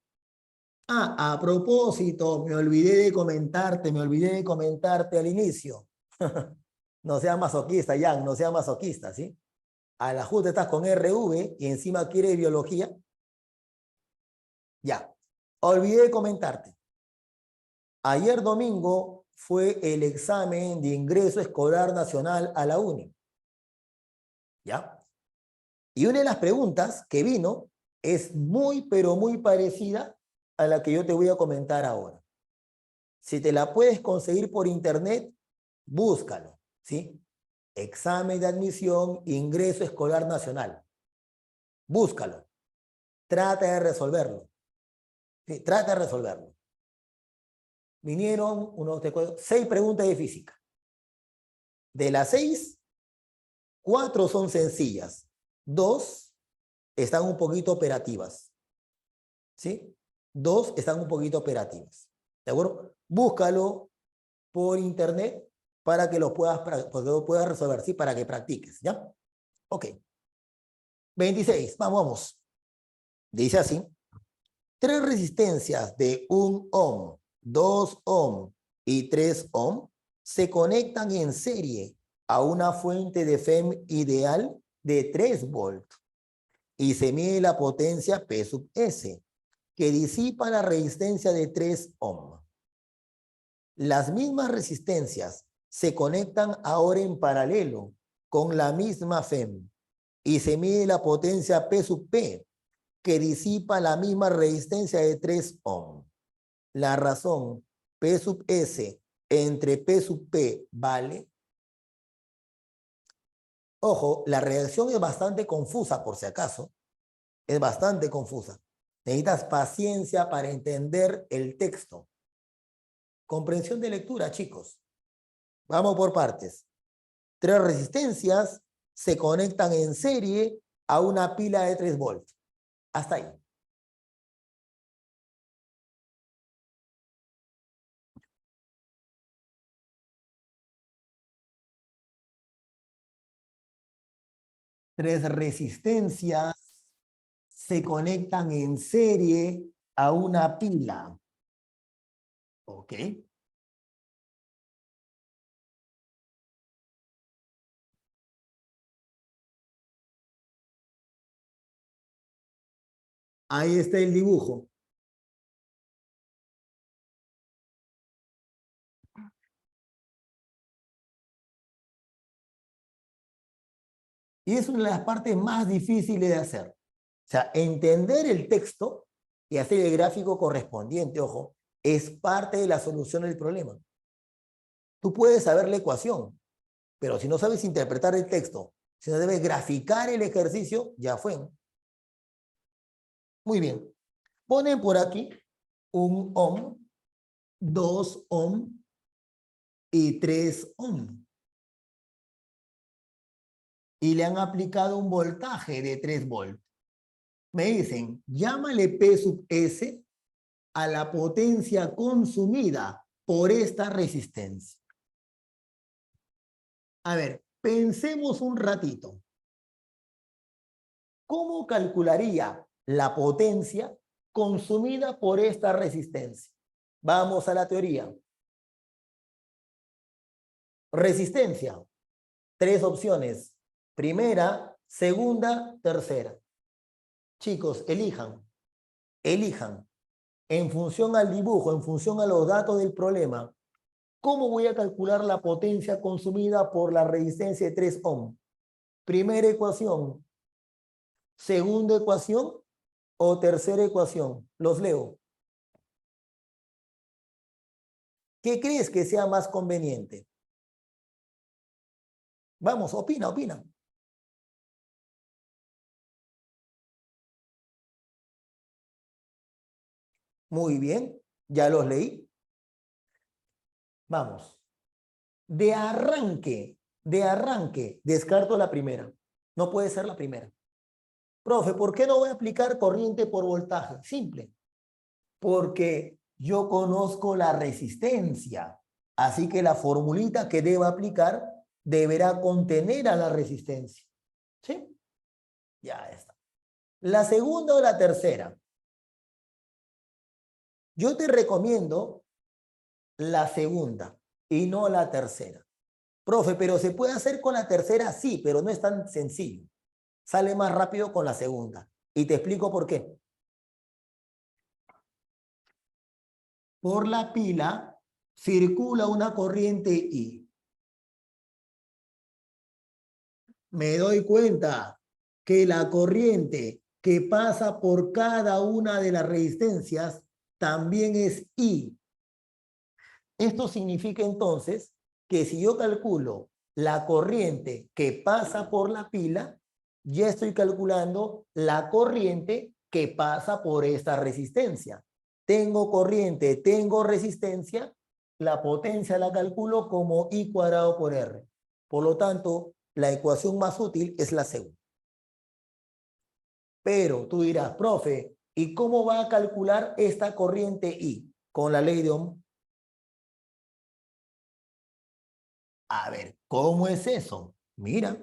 Ah, a propósito, me olvidé de comentarte al inicio. No seas masoquista, Jan, no seas masoquista, ¿sí? A la justa estás con RV y encima quieres biología. Ya, olvidé de comentarte. Ayer domingo fue el examen de ingreso escolar nacional a la UNI. ¿Ya? Y una de las preguntas que vino es muy, pero muy parecida a la que yo te voy a comentar ahora. Si te la puedes conseguir por internet, búscalo, ¿sí? Examen de admisión, ingreso escolar nacional. Búscalo. Trata de resolverlo. ¿Sí? Trata de resolverlo. Vinieron 6 preguntas de física. De las 6, 4 son sencillas. 2 están un poquito operativas. ¿Sí? 2 están un poquito operativas. ¿De acuerdo? Búscalo por internet para que lo puedas resolver, ¿sí? Para que practiques, ¿ya? Ok. 26, vamos. Dice así. 3 resistencias de 1 ohm, 2 ohm y 3 ohm se conectan en serie a una fuente de FEM ideal de 3 volts y se mide la potencia P sub S, que disipa la resistencia de 3 ohm. Las mismas resistencias se conectan ahora en paralelo con la misma FEM y se mide la potencia P sub P, que disipa la misma resistencia de 3 ohm. La razón P sub S entre P sub P vale. Ojo, la reacción es bastante confusa, por si acaso. Es bastante confusa. Necesitas paciencia para entender el texto. Comprensión de lectura, chicos. Vamos por partes. 3 resistencias se conectan en serie a una pila de 3 volts. Hasta ahí. Tres resistencias se conectan en serie a una pila. ¿Ok? Ahí está el dibujo. Y es una de las partes más difíciles de hacer. O sea, entender el texto y hacer el gráfico correspondiente, ojo, es parte de la solución del problema. Tú puedes saber la ecuación, pero si no sabes interpretar el texto, si no debes graficar el ejercicio, ya fue. Muy bien. Ponen por aquí 1 ohm, 2 ohm y 3 ohm. Y le han aplicado un voltaje de 3 volts. Me dicen, llámale P sub S a la potencia consumida por esta resistencia. A ver, pensemos un ratito. ¿Cómo calcularía la potencia consumida por esta resistencia? Vamos a la teoría. Resistencia. Tres opciones. Primera, segunda, tercera. Chicos, elijan. Elijan. En función al dibujo, en función a los datos del problema, ¿cómo voy a calcular la potencia consumida por la resistencia de 3 ohm? Primera ecuación, segunda ecuación o tercera ecuación. Los leo. ¿Qué crees que sea más conveniente? Vamos, opina, opina. Muy bien, ya los leí. Vamos. De arranque, descarto la primera. No puede ser la primera. Profe, ¿por qué no voy a aplicar corriente por voltaje? Simple. Porque yo conozco la resistencia. Así que la formulita que deba aplicar deberá contener a la resistencia. ¿Sí? Ya está. La segunda o la tercera. Yo te recomiendo la segunda y no la tercera. Profe, pero se puede hacer con la tercera, sí, pero no es tan sencillo. Sale más rápido con la segunda. Y te explico por qué. Por la pila circula una corriente I. Me doy cuenta que la corriente que pasa por cada una de las resistencias también es I. Esto significa entonces que si yo calculo la corriente que pasa por la pila, ya estoy calculando la corriente que pasa por esta resistencia. Tengo corriente, tengo resistencia, la potencia la calculo como I cuadrado por R. Por lo tanto, la ecuación más útil es la segunda. Pero tú dirás, profe, ¿y cómo va a calcular esta corriente I? Con la ley de Ohm. A ver, ¿cómo es eso? Mira,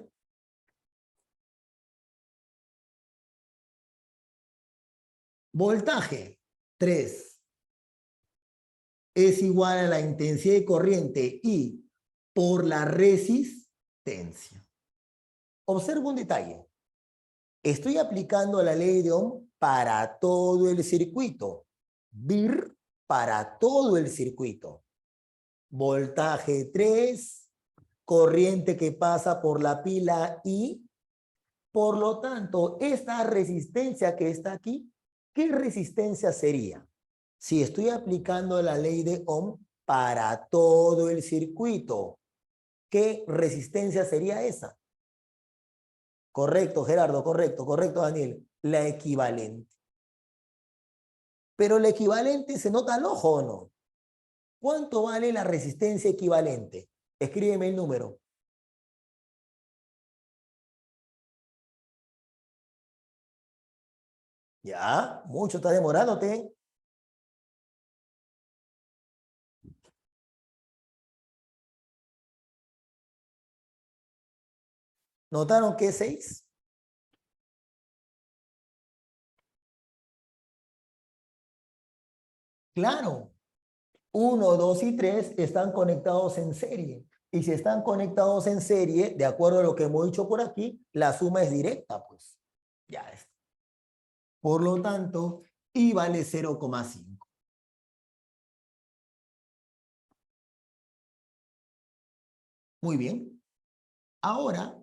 voltaje 3 es igual a la intensidad de corriente I por la resistencia. Observa un detalle. Estoy aplicando la ley de Ohm para todo el circuito. VIR para todo el circuito. Voltaje 3, corriente que pasa por la pila I. Por lo tanto, esta resistencia que está aquí, ¿qué resistencia sería? Si estoy aplicando la ley de Ohm para todo el circuito, ¿qué resistencia sería esa? Correcto, Gerardo, correcto, correcto, Daniel. La equivalente. Pero la equivalente se nota al ojo, ¿o no? ¿Cuánto vale la resistencia equivalente? Escríbeme el número. Ya, mucho está demorándote. ¿Notaron que es 6? Claro. 1, 2 y 3 están conectados en serie. Y si están conectados en serie, de acuerdo a lo que hemos dicho por aquí, la suma es directa, pues. Ya está. Por lo tanto, I vale 0,5. Muy bien. Ahora,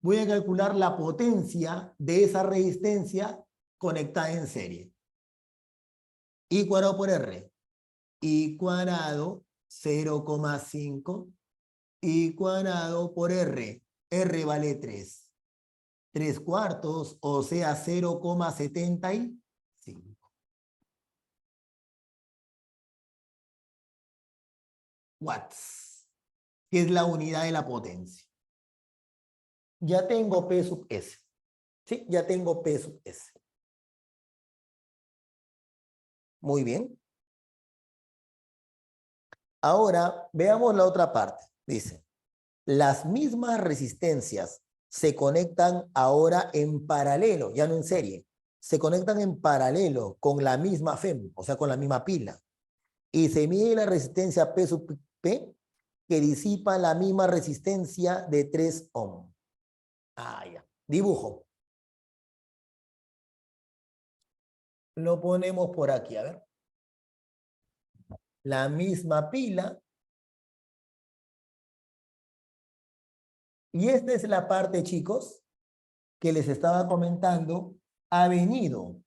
voy a calcular la potencia de esa resistencia conectada en serie. I cuadrado por R. I cuadrado 0,5. I cuadrado por R. R vale 3. 3 cuartos, o sea, 0,75 watts, que es la unidad de la potencia. Ya tengo P sub S. Sí, ya tengo P sub S. Muy bien. Ahora, veamos la otra parte. Dice, Las mismas resistencias se conectan ahora en paralelo, ya no en serie. Se conectan en paralelo con la misma FEM, o sea, con la misma pila. Y se mide la resistencia P sub P, que disipa la misma resistencia de 3 ohm. Ah, ya. Dibujo. Lo ponemos por aquí, a ver. La misma pila. Y esta es la parte, chicos, que les estaba comentando, ha venido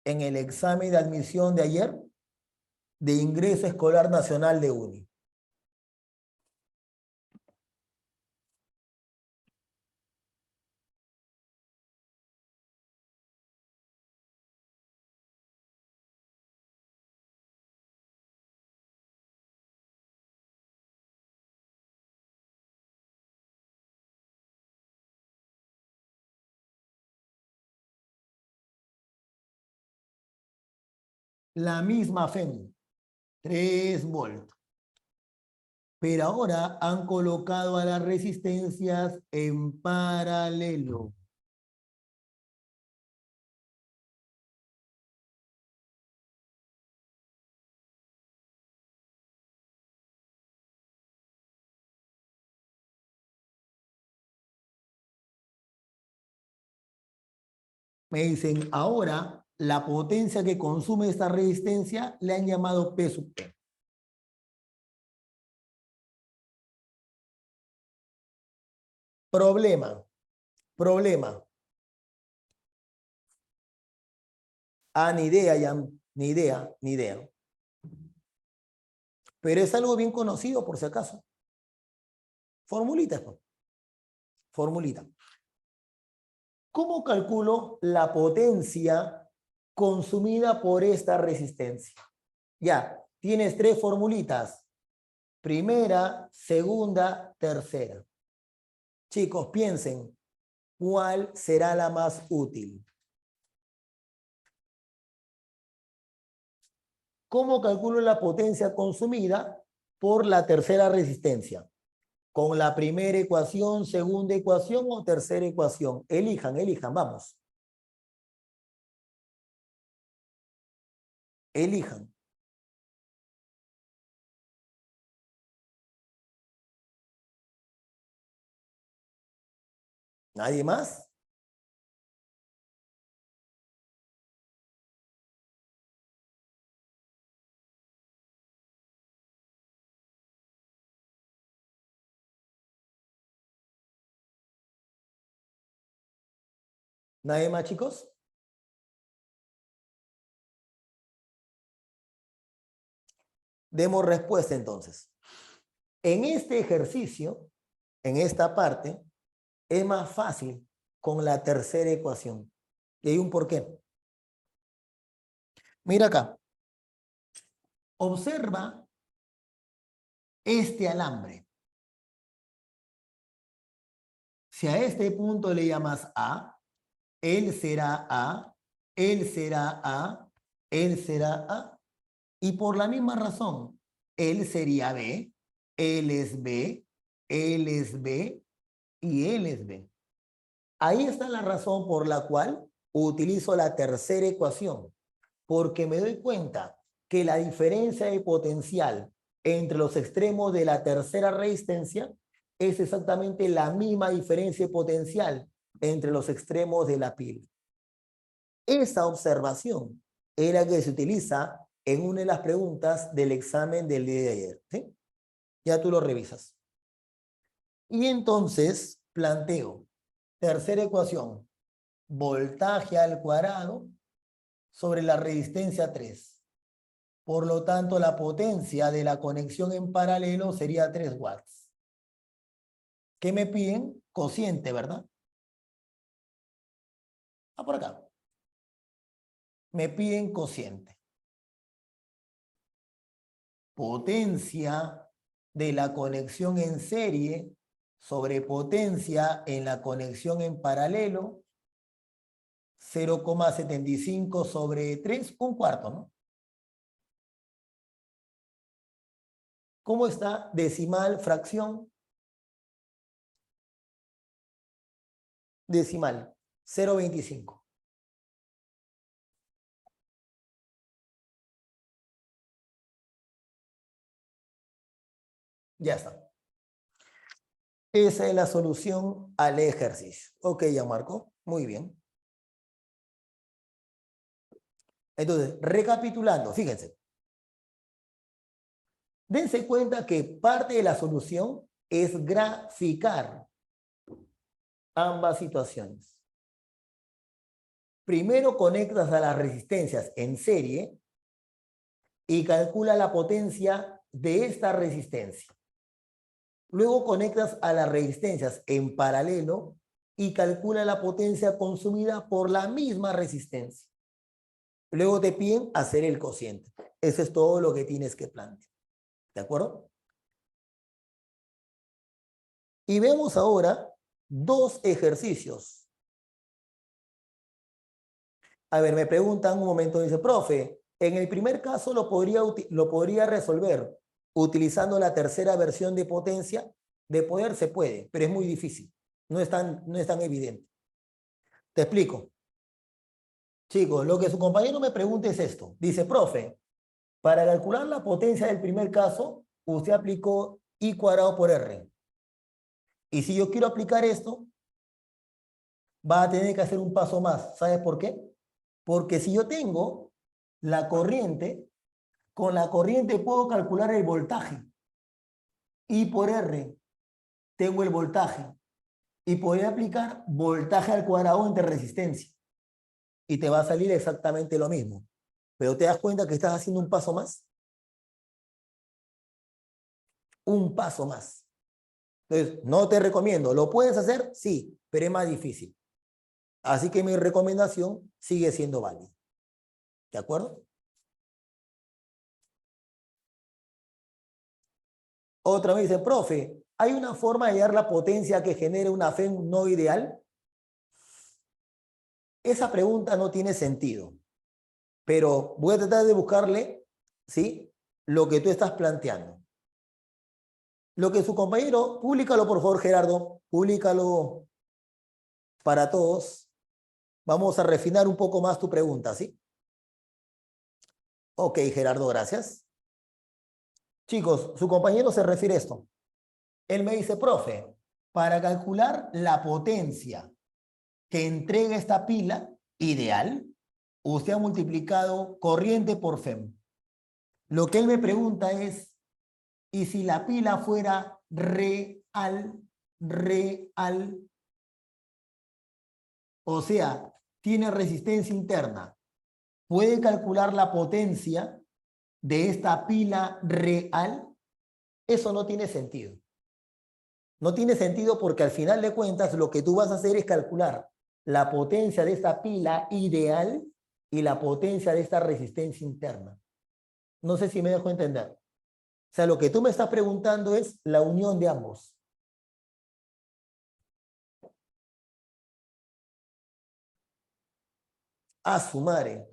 en el examen de admisión de ayer de ingreso escolar nacional de UNI. La misma FEM, 3 volts. Pero ahora han colocado a las resistencias en paralelo. Me dicen, ahora la potencia que consume esta resistencia le han llamado P sub P. Problema. Ah, ni idea, ya, ni idea. Pero es algo bien conocido por si acaso. Formulita, pues. Formulita. ¿Cómo calculo la potencia consumida por esta resistencia? Ya, tienes 3 formulitas. Primera, segunda, tercera. Chicos, piensen, ¿cuál será la más útil? ¿Cómo calculo la potencia consumida por la tercera resistencia? ¿Con la primera ecuación, segunda ecuación o tercera ecuación? Elijan, vamos. Elijan. ¿Nadie más? ¿Nadie más, chicos? Demos respuesta entonces. En este ejercicio, en esta parte, es más fácil con la tercera ecuación. Y hay un porqué. Mira acá. Observa este alambre. Si a este punto le llamas A, él será A, él será A, él será A. Y por la misma razón, él sería B, él es B, él es B y él es B. Ahí está la razón por la cual utilizo la tercera ecuación, porque me doy cuenta que la diferencia de potencial entre los extremos de la tercera resistencia es exactamente la misma diferencia de potencial entre los extremos de la pila. Esa observación es la que se utiliza en una de las preguntas del examen del día de ayer. ¿Sí? Ya tú lo revisas. Y entonces planteo, tercera ecuación, voltaje al cuadrado sobre la resistencia 3. Por lo tanto, la potencia de la conexión en paralelo sería 3 watts. ¿Qué me piden? Cociente, ¿verdad? Ah, por acá. Me piden cociente. Potencia de la conexión en serie sobre potencia en la conexión en paralelo, 0,75 sobre 3, un cuarto, ¿no? ¿Cómo está decimal fracción? decimal, 0.25. Ya está. Esa es la solución al ejercicio. Ok, ya Marco. Muy bien. Entonces, recapitulando, fíjense. Dense cuenta que parte de la solución es graficar ambas situaciones. Primero conectas a las resistencias en serie y calcula la potencia de esta resistencia. Luego conectas a las resistencias en paralelo y calcula la potencia consumida por la misma resistencia. Luego te piden hacer el cociente. Eso es todo lo que tienes que plantear. ¿De acuerdo? Y vemos ahora dos ejercicios. A ver, me preguntan un momento, dice, profe, en el primer caso lo podría resolver utilizando la tercera versión de potencia. De poder se puede, pero es muy difícil. No es tan evidente. Te explico. Chicos, lo que su compañero me pregunta es esto. Dice, profe, para calcular la potencia del primer caso, usted aplicó I cuadrado por R. Y si yo quiero aplicar esto, va a tener que hacer un paso más. ¿Sabes por qué? Porque si yo tengo la corriente, con la corriente puedo calcular el voltaje. I por R, tengo el voltaje. Y podría aplicar voltaje al cuadrado entre resistencia. Y te va a salir exactamente lo mismo. Pero te das cuenta que estás haciendo un paso más. Un paso más. Entonces, no te recomiendo. ¿Lo puedes hacer? Sí, pero es más difícil. Así que mi recomendación sigue siendo válida. ¿De acuerdo? Otra vez dice, profe, ¿hay una forma de hallar la potencia que genere una FEM no ideal? Esa pregunta no tiene sentido, pero voy a tratar de buscarle, ¿sí?, lo que tú estás planteando. Lo que su compañero, públicalo por favor, Gerardo, públicalo para todos. Vamos a refinar un poco más tu pregunta, ¿sí? Ok, Gerardo, gracias. Chicos, su compañero se refiere a esto. Él me dice, profe, para calcular la potencia que entrega esta pila ideal, usted ha multiplicado corriente por FEM. Lo que él me pregunta es, ¿y si la pila fuera real? O sea, tiene resistencia interna. ¿Puede calcular la potencia de esta pila real? Eso no tiene sentido. No tiene sentido porque al final de cuentas lo que tú vas a hacer es calcular la potencia de esta pila ideal y la potencia de esta resistencia interna. No sé si me dejo entender. O sea, lo que tú me estás preguntando es la unión de ambos. A su madre.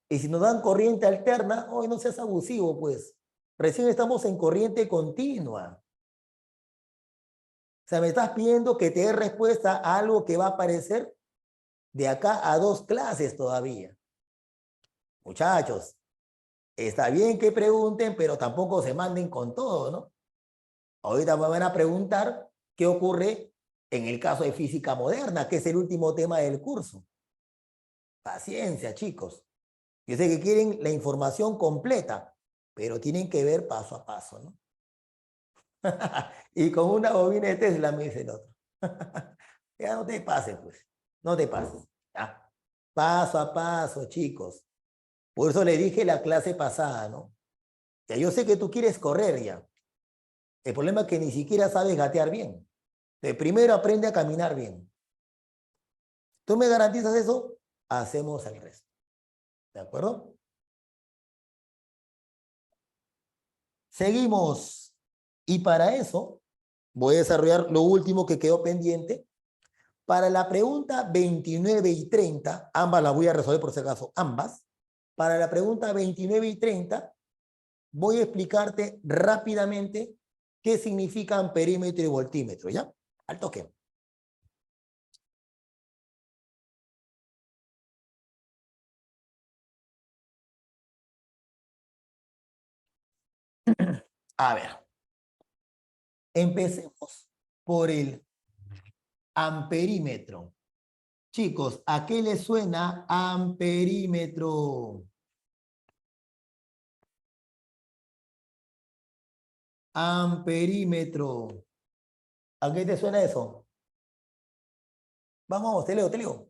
Y si nos dan corriente alterna, hoy no seas abusivo, pues. Recién estamos en corriente continua. O sea, me estás pidiendo que te dé respuesta a algo que va a aparecer de acá a 2 clases todavía. Muchachos, está bien que pregunten, pero tampoco se manden con todo, ¿no? Ahorita me van a preguntar qué ocurre en el caso de física moderna, que es el último tema del curso. Paciencia, chicos. Yo sé que quieren la información completa, pero tienen que ver paso a paso, ¿no? Y con una bobina de Tesla me dice el otro. Ya no te pases, pues. No te pases. ¿Ya? Paso a paso, chicos. Por eso le dije la clase pasada, ¿no? Ya yo sé que tú quieres correr ya. El problema es que ni siquiera sabes gatear bien. De primero aprende a caminar bien. ¿Tú me garantizas eso? Hacemos el resto. ¿De acuerdo? Seguimos. Y para eso voy a desarrollar lo último que quedó pendiente. Para la pregunta 29 y 30, ambas las voy a resolver por si acaso, ambas. Para la pregunta 29 y 30, voy a explicarte rápidamente qué significan perímetro y voltímetro, ¿ya? Al toque. A ver, empecemos por el amperímetro. Chicos, ¿a qué les suena amperímetro? Amperímetro. ¿A qué te suena eso? Vamos, te leo.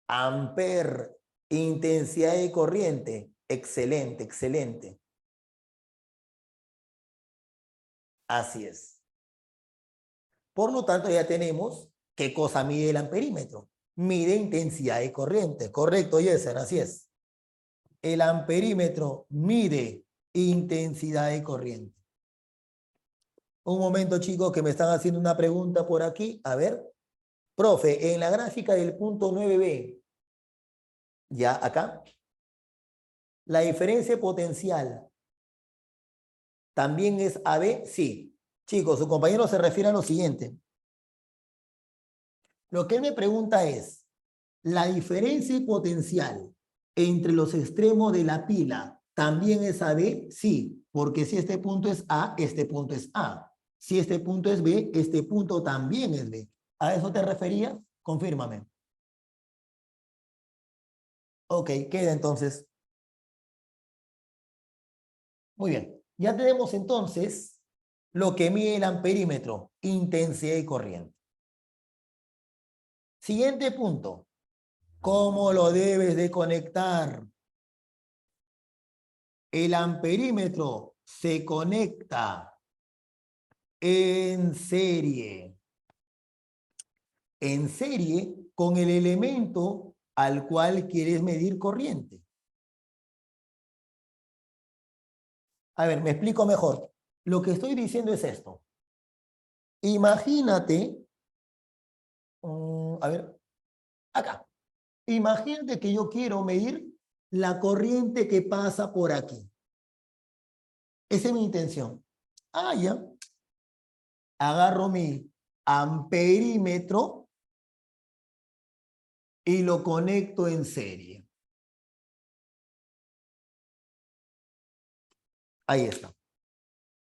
Amper, intensidad de corriente. Excelente, excelente. Así es. Por lo tanto, ya tenemos qué cosa mide el amperímetro. Mide intensidad de corriente. Correcto, Yeser, así es. El amperímetro mide intensidad de corriente. Un momento, chicos, que me están haciendo una pregunta por aquí. A ver. Profe, en la gráfica del punto 9b, ya acá, la diferencia potencial también es AB, sí. Chicos, su compañero se refiere a lo siguiente. Lo que él me pregunta es, ¿la diferencia potencial entre los extremos de la pila también es AB? Sí, porque si este punto es A, este punto es A. Si este punto es B, este punto también es B. ¿A eso te referías? Confírmame. Ok, queda entonces. Muy bien. Ya tenemos entonces lo que mide el amperímetro, intensidad y corriente. Siguiente punto. ¿Cómo lo debes de conectar? El amperímetro se conecta en serie. En serie con el elemento al cual quieres medir corriente. A ver, me explico mejor. Lo que estoy diciendo es esto. Imagínate, a ver, acá. Imagínate que yo quiero medir la corriente que pasa por aquí. Esa es mi intención. Ah, ya. Agarro mi amperímetro y lo conecto en serie. Ahí está.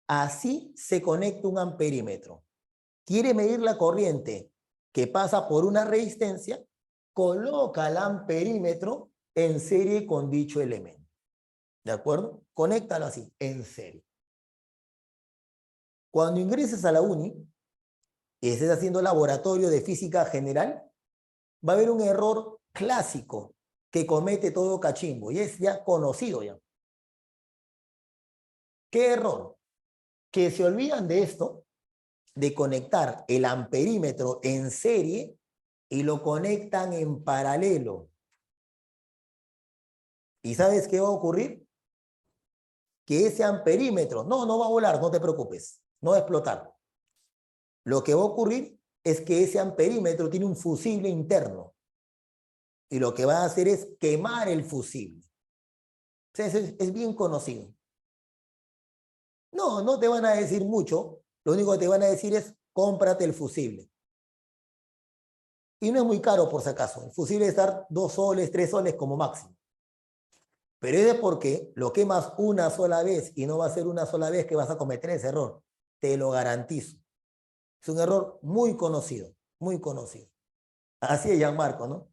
Así se conecta un amperímetro. Quiere medir la corriente que pasa por una resistencia, coloca el amperímetro en serie con dicho elemento. ¿De acuerdo? Conéctalo así, en serie. Cuando ingreses a la uni y estés haciendo laboratorio de física general, va a haber un error clásico que comete todo cachimbo y es ya conocido ya. ¿Qué error? Que se olvidan de esto, de conectar el amperímetro en serie y lo conectan en paralelo. ¿Y sabes qué va a ocurrir? Que ese amperímetro, no va a volar, no te preocupes, no va a explotar. Lo que va a ocurrir es que ese amperímetro tiene un fusible interno y lo que va a hacer es quemar el fusible. O sea, es bien conocido. No te van a decir mucho, lo único que te van a decir es cómprate el fusible. Y no es muy caro por si acaso, el fusible debe estar 2 soles, 3 soles como máximo. Pero es porque lo quemas una sola vez y no va a ser una sola vez que vas a cometer ese error. Te lo garantizo. Es un error muy conocido, muy conocido. Así es, Gianmarco, ¿no?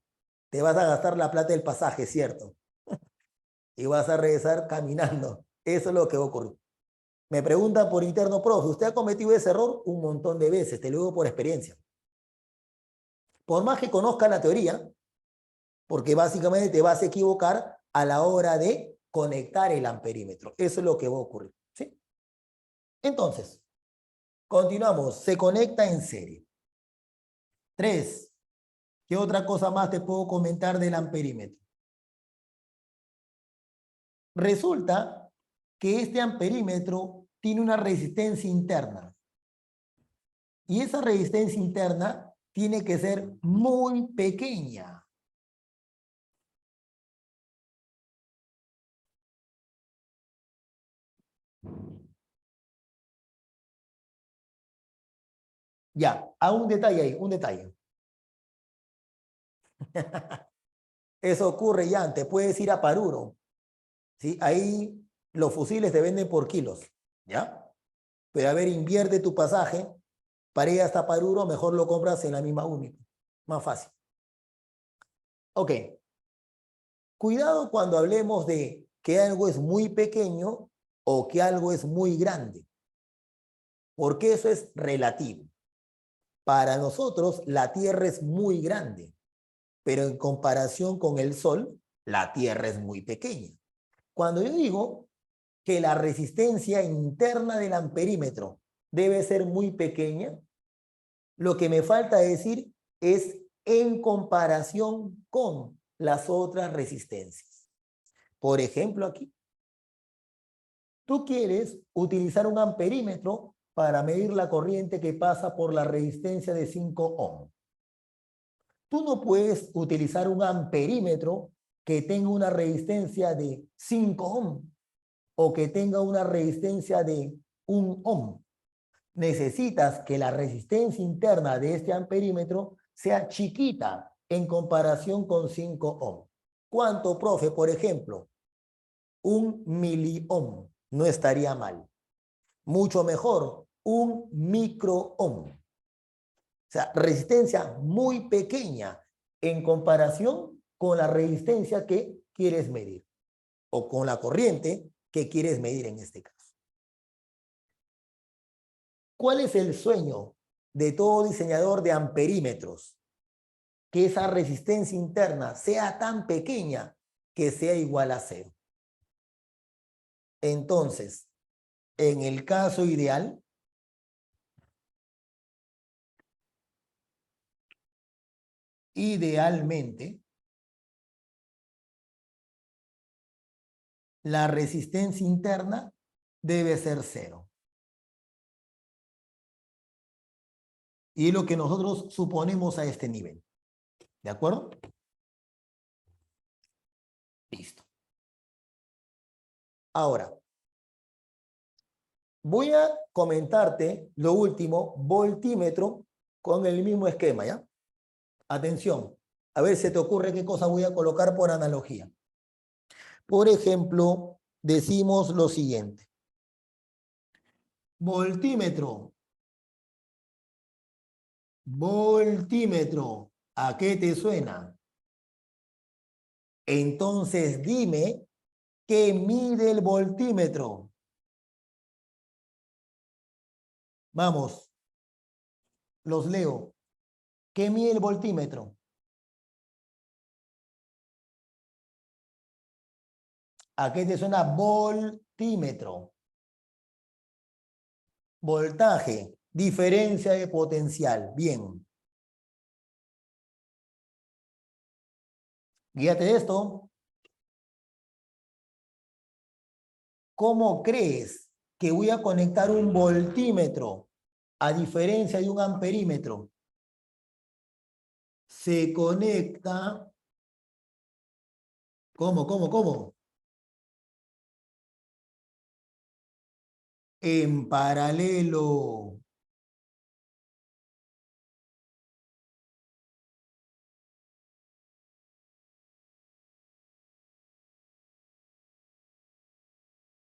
Te vas a gastar la plata del pasaje, ¿cierto? Y vas a regresar caminando. Eso es lo que va a ocurrir. Me preguntan por interno, profe, ¿usted ha cometido ese error? Un montón de veces, te lo digo por experiencia. Por más que conozca la teoría, porque básicamente te vas a equivocar a la hora de conectar el amperímetro. Eso es lo que va a ocurrir, ¿sí? Entonces, continuamos. Se conecta en serie. 3. ¿Qué otra cosa más te puedo comentar del amperímetro? Resulta que este amperímetro tiene una resistencia interna. Y esa resistencia interna tiene que ser muy pequeña. Ya, a un detalle ahí, un detalle. Eso ocurre ya, te puedes ir a Paruro, ¿sí? Ahí los fusiles te venden por kilos, ¿ya? Pero a ver, invierte tu pasaje para ir hasta Paruro, mejor lo compras en la misma única. Más fácil. Ok. Cuidado cuando hablemos de que algo es muy pequeño o que algo es muy grande, porque eso es relativo. Para nosotros, la Tierra es muy grande, pero en comparación con el Sol, la Tierra es muy pequeña. Cuando yo digo que la resistencia interna del amperímetro debe ser muy pequeña, lo que me falta decir es en comparación con las otras resistencias. Por ejemplo, aquí, tú quieres utilizar un amperímetro para medir la corriente que pasa por la resistencia de 5 ohms. Tú no puedes utilizar un amperímetro que tenga una resistencia de 5 ohms o que tenga una resistencia de 1 ohm. Necesitas que la resistencia interna de este amperímetro sea chiquita en comparación con 5 ohms. ¿Cuánto, profe? Por ejemplo, 1 miliohm. No estaría mal. Mucho mejor, 1 microohm. O sea, resistencia muy pequeña en comparación con la resistencia que quieres medir o con la corriente que quieres medir en este caso. ¿Cuál es el sueño de todo diseñador de amperímetros? Que esa resistencia interna sea tan pequeña que sea igual a 0. Entonces, en el caso ideal, idealmente, la resistencia interna debe ser 0. Y es lo que nosotros suponemos a este nivel. ¿De acuerdo? Listo. Ahora, voy a comentarte lo último, voltímetro, con el mismo esquema, ¿ya? Atención, a ver si te ocurre qué cosa voy a colocar por analogía. Por ejemplo, decimos lo siguiente. Voltímetro. Voltímetro. ¿A qué te suena? Entonces dime qué mide el voltímetro. Vamos, los leo. ¿Qué mide el voltímetro? ¿A qué te suena voltímetro? Voltaje, diferencia de potencial. Bien. Guíate de esto. ¿Cómo crees que voy a conectar un voltímetro a diferencia de un amperímetro? Se conecta. ¿Cómo? En paralelo.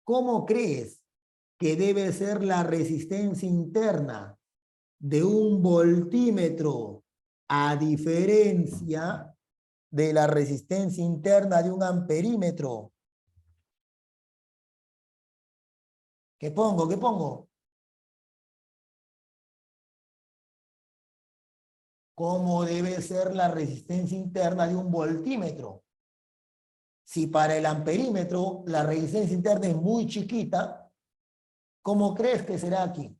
¿Cómo crees que debe ser la resistencia interna de un voltímetro a diferencia de la resistencia interna de un amperímetro? ¿Qué pongo? ¿Cómo debe ser la resistencia interna de un voltímetro? Si para el amperímetro la resistencia interna es muy chiquita, ¿cómo crees que será aquí?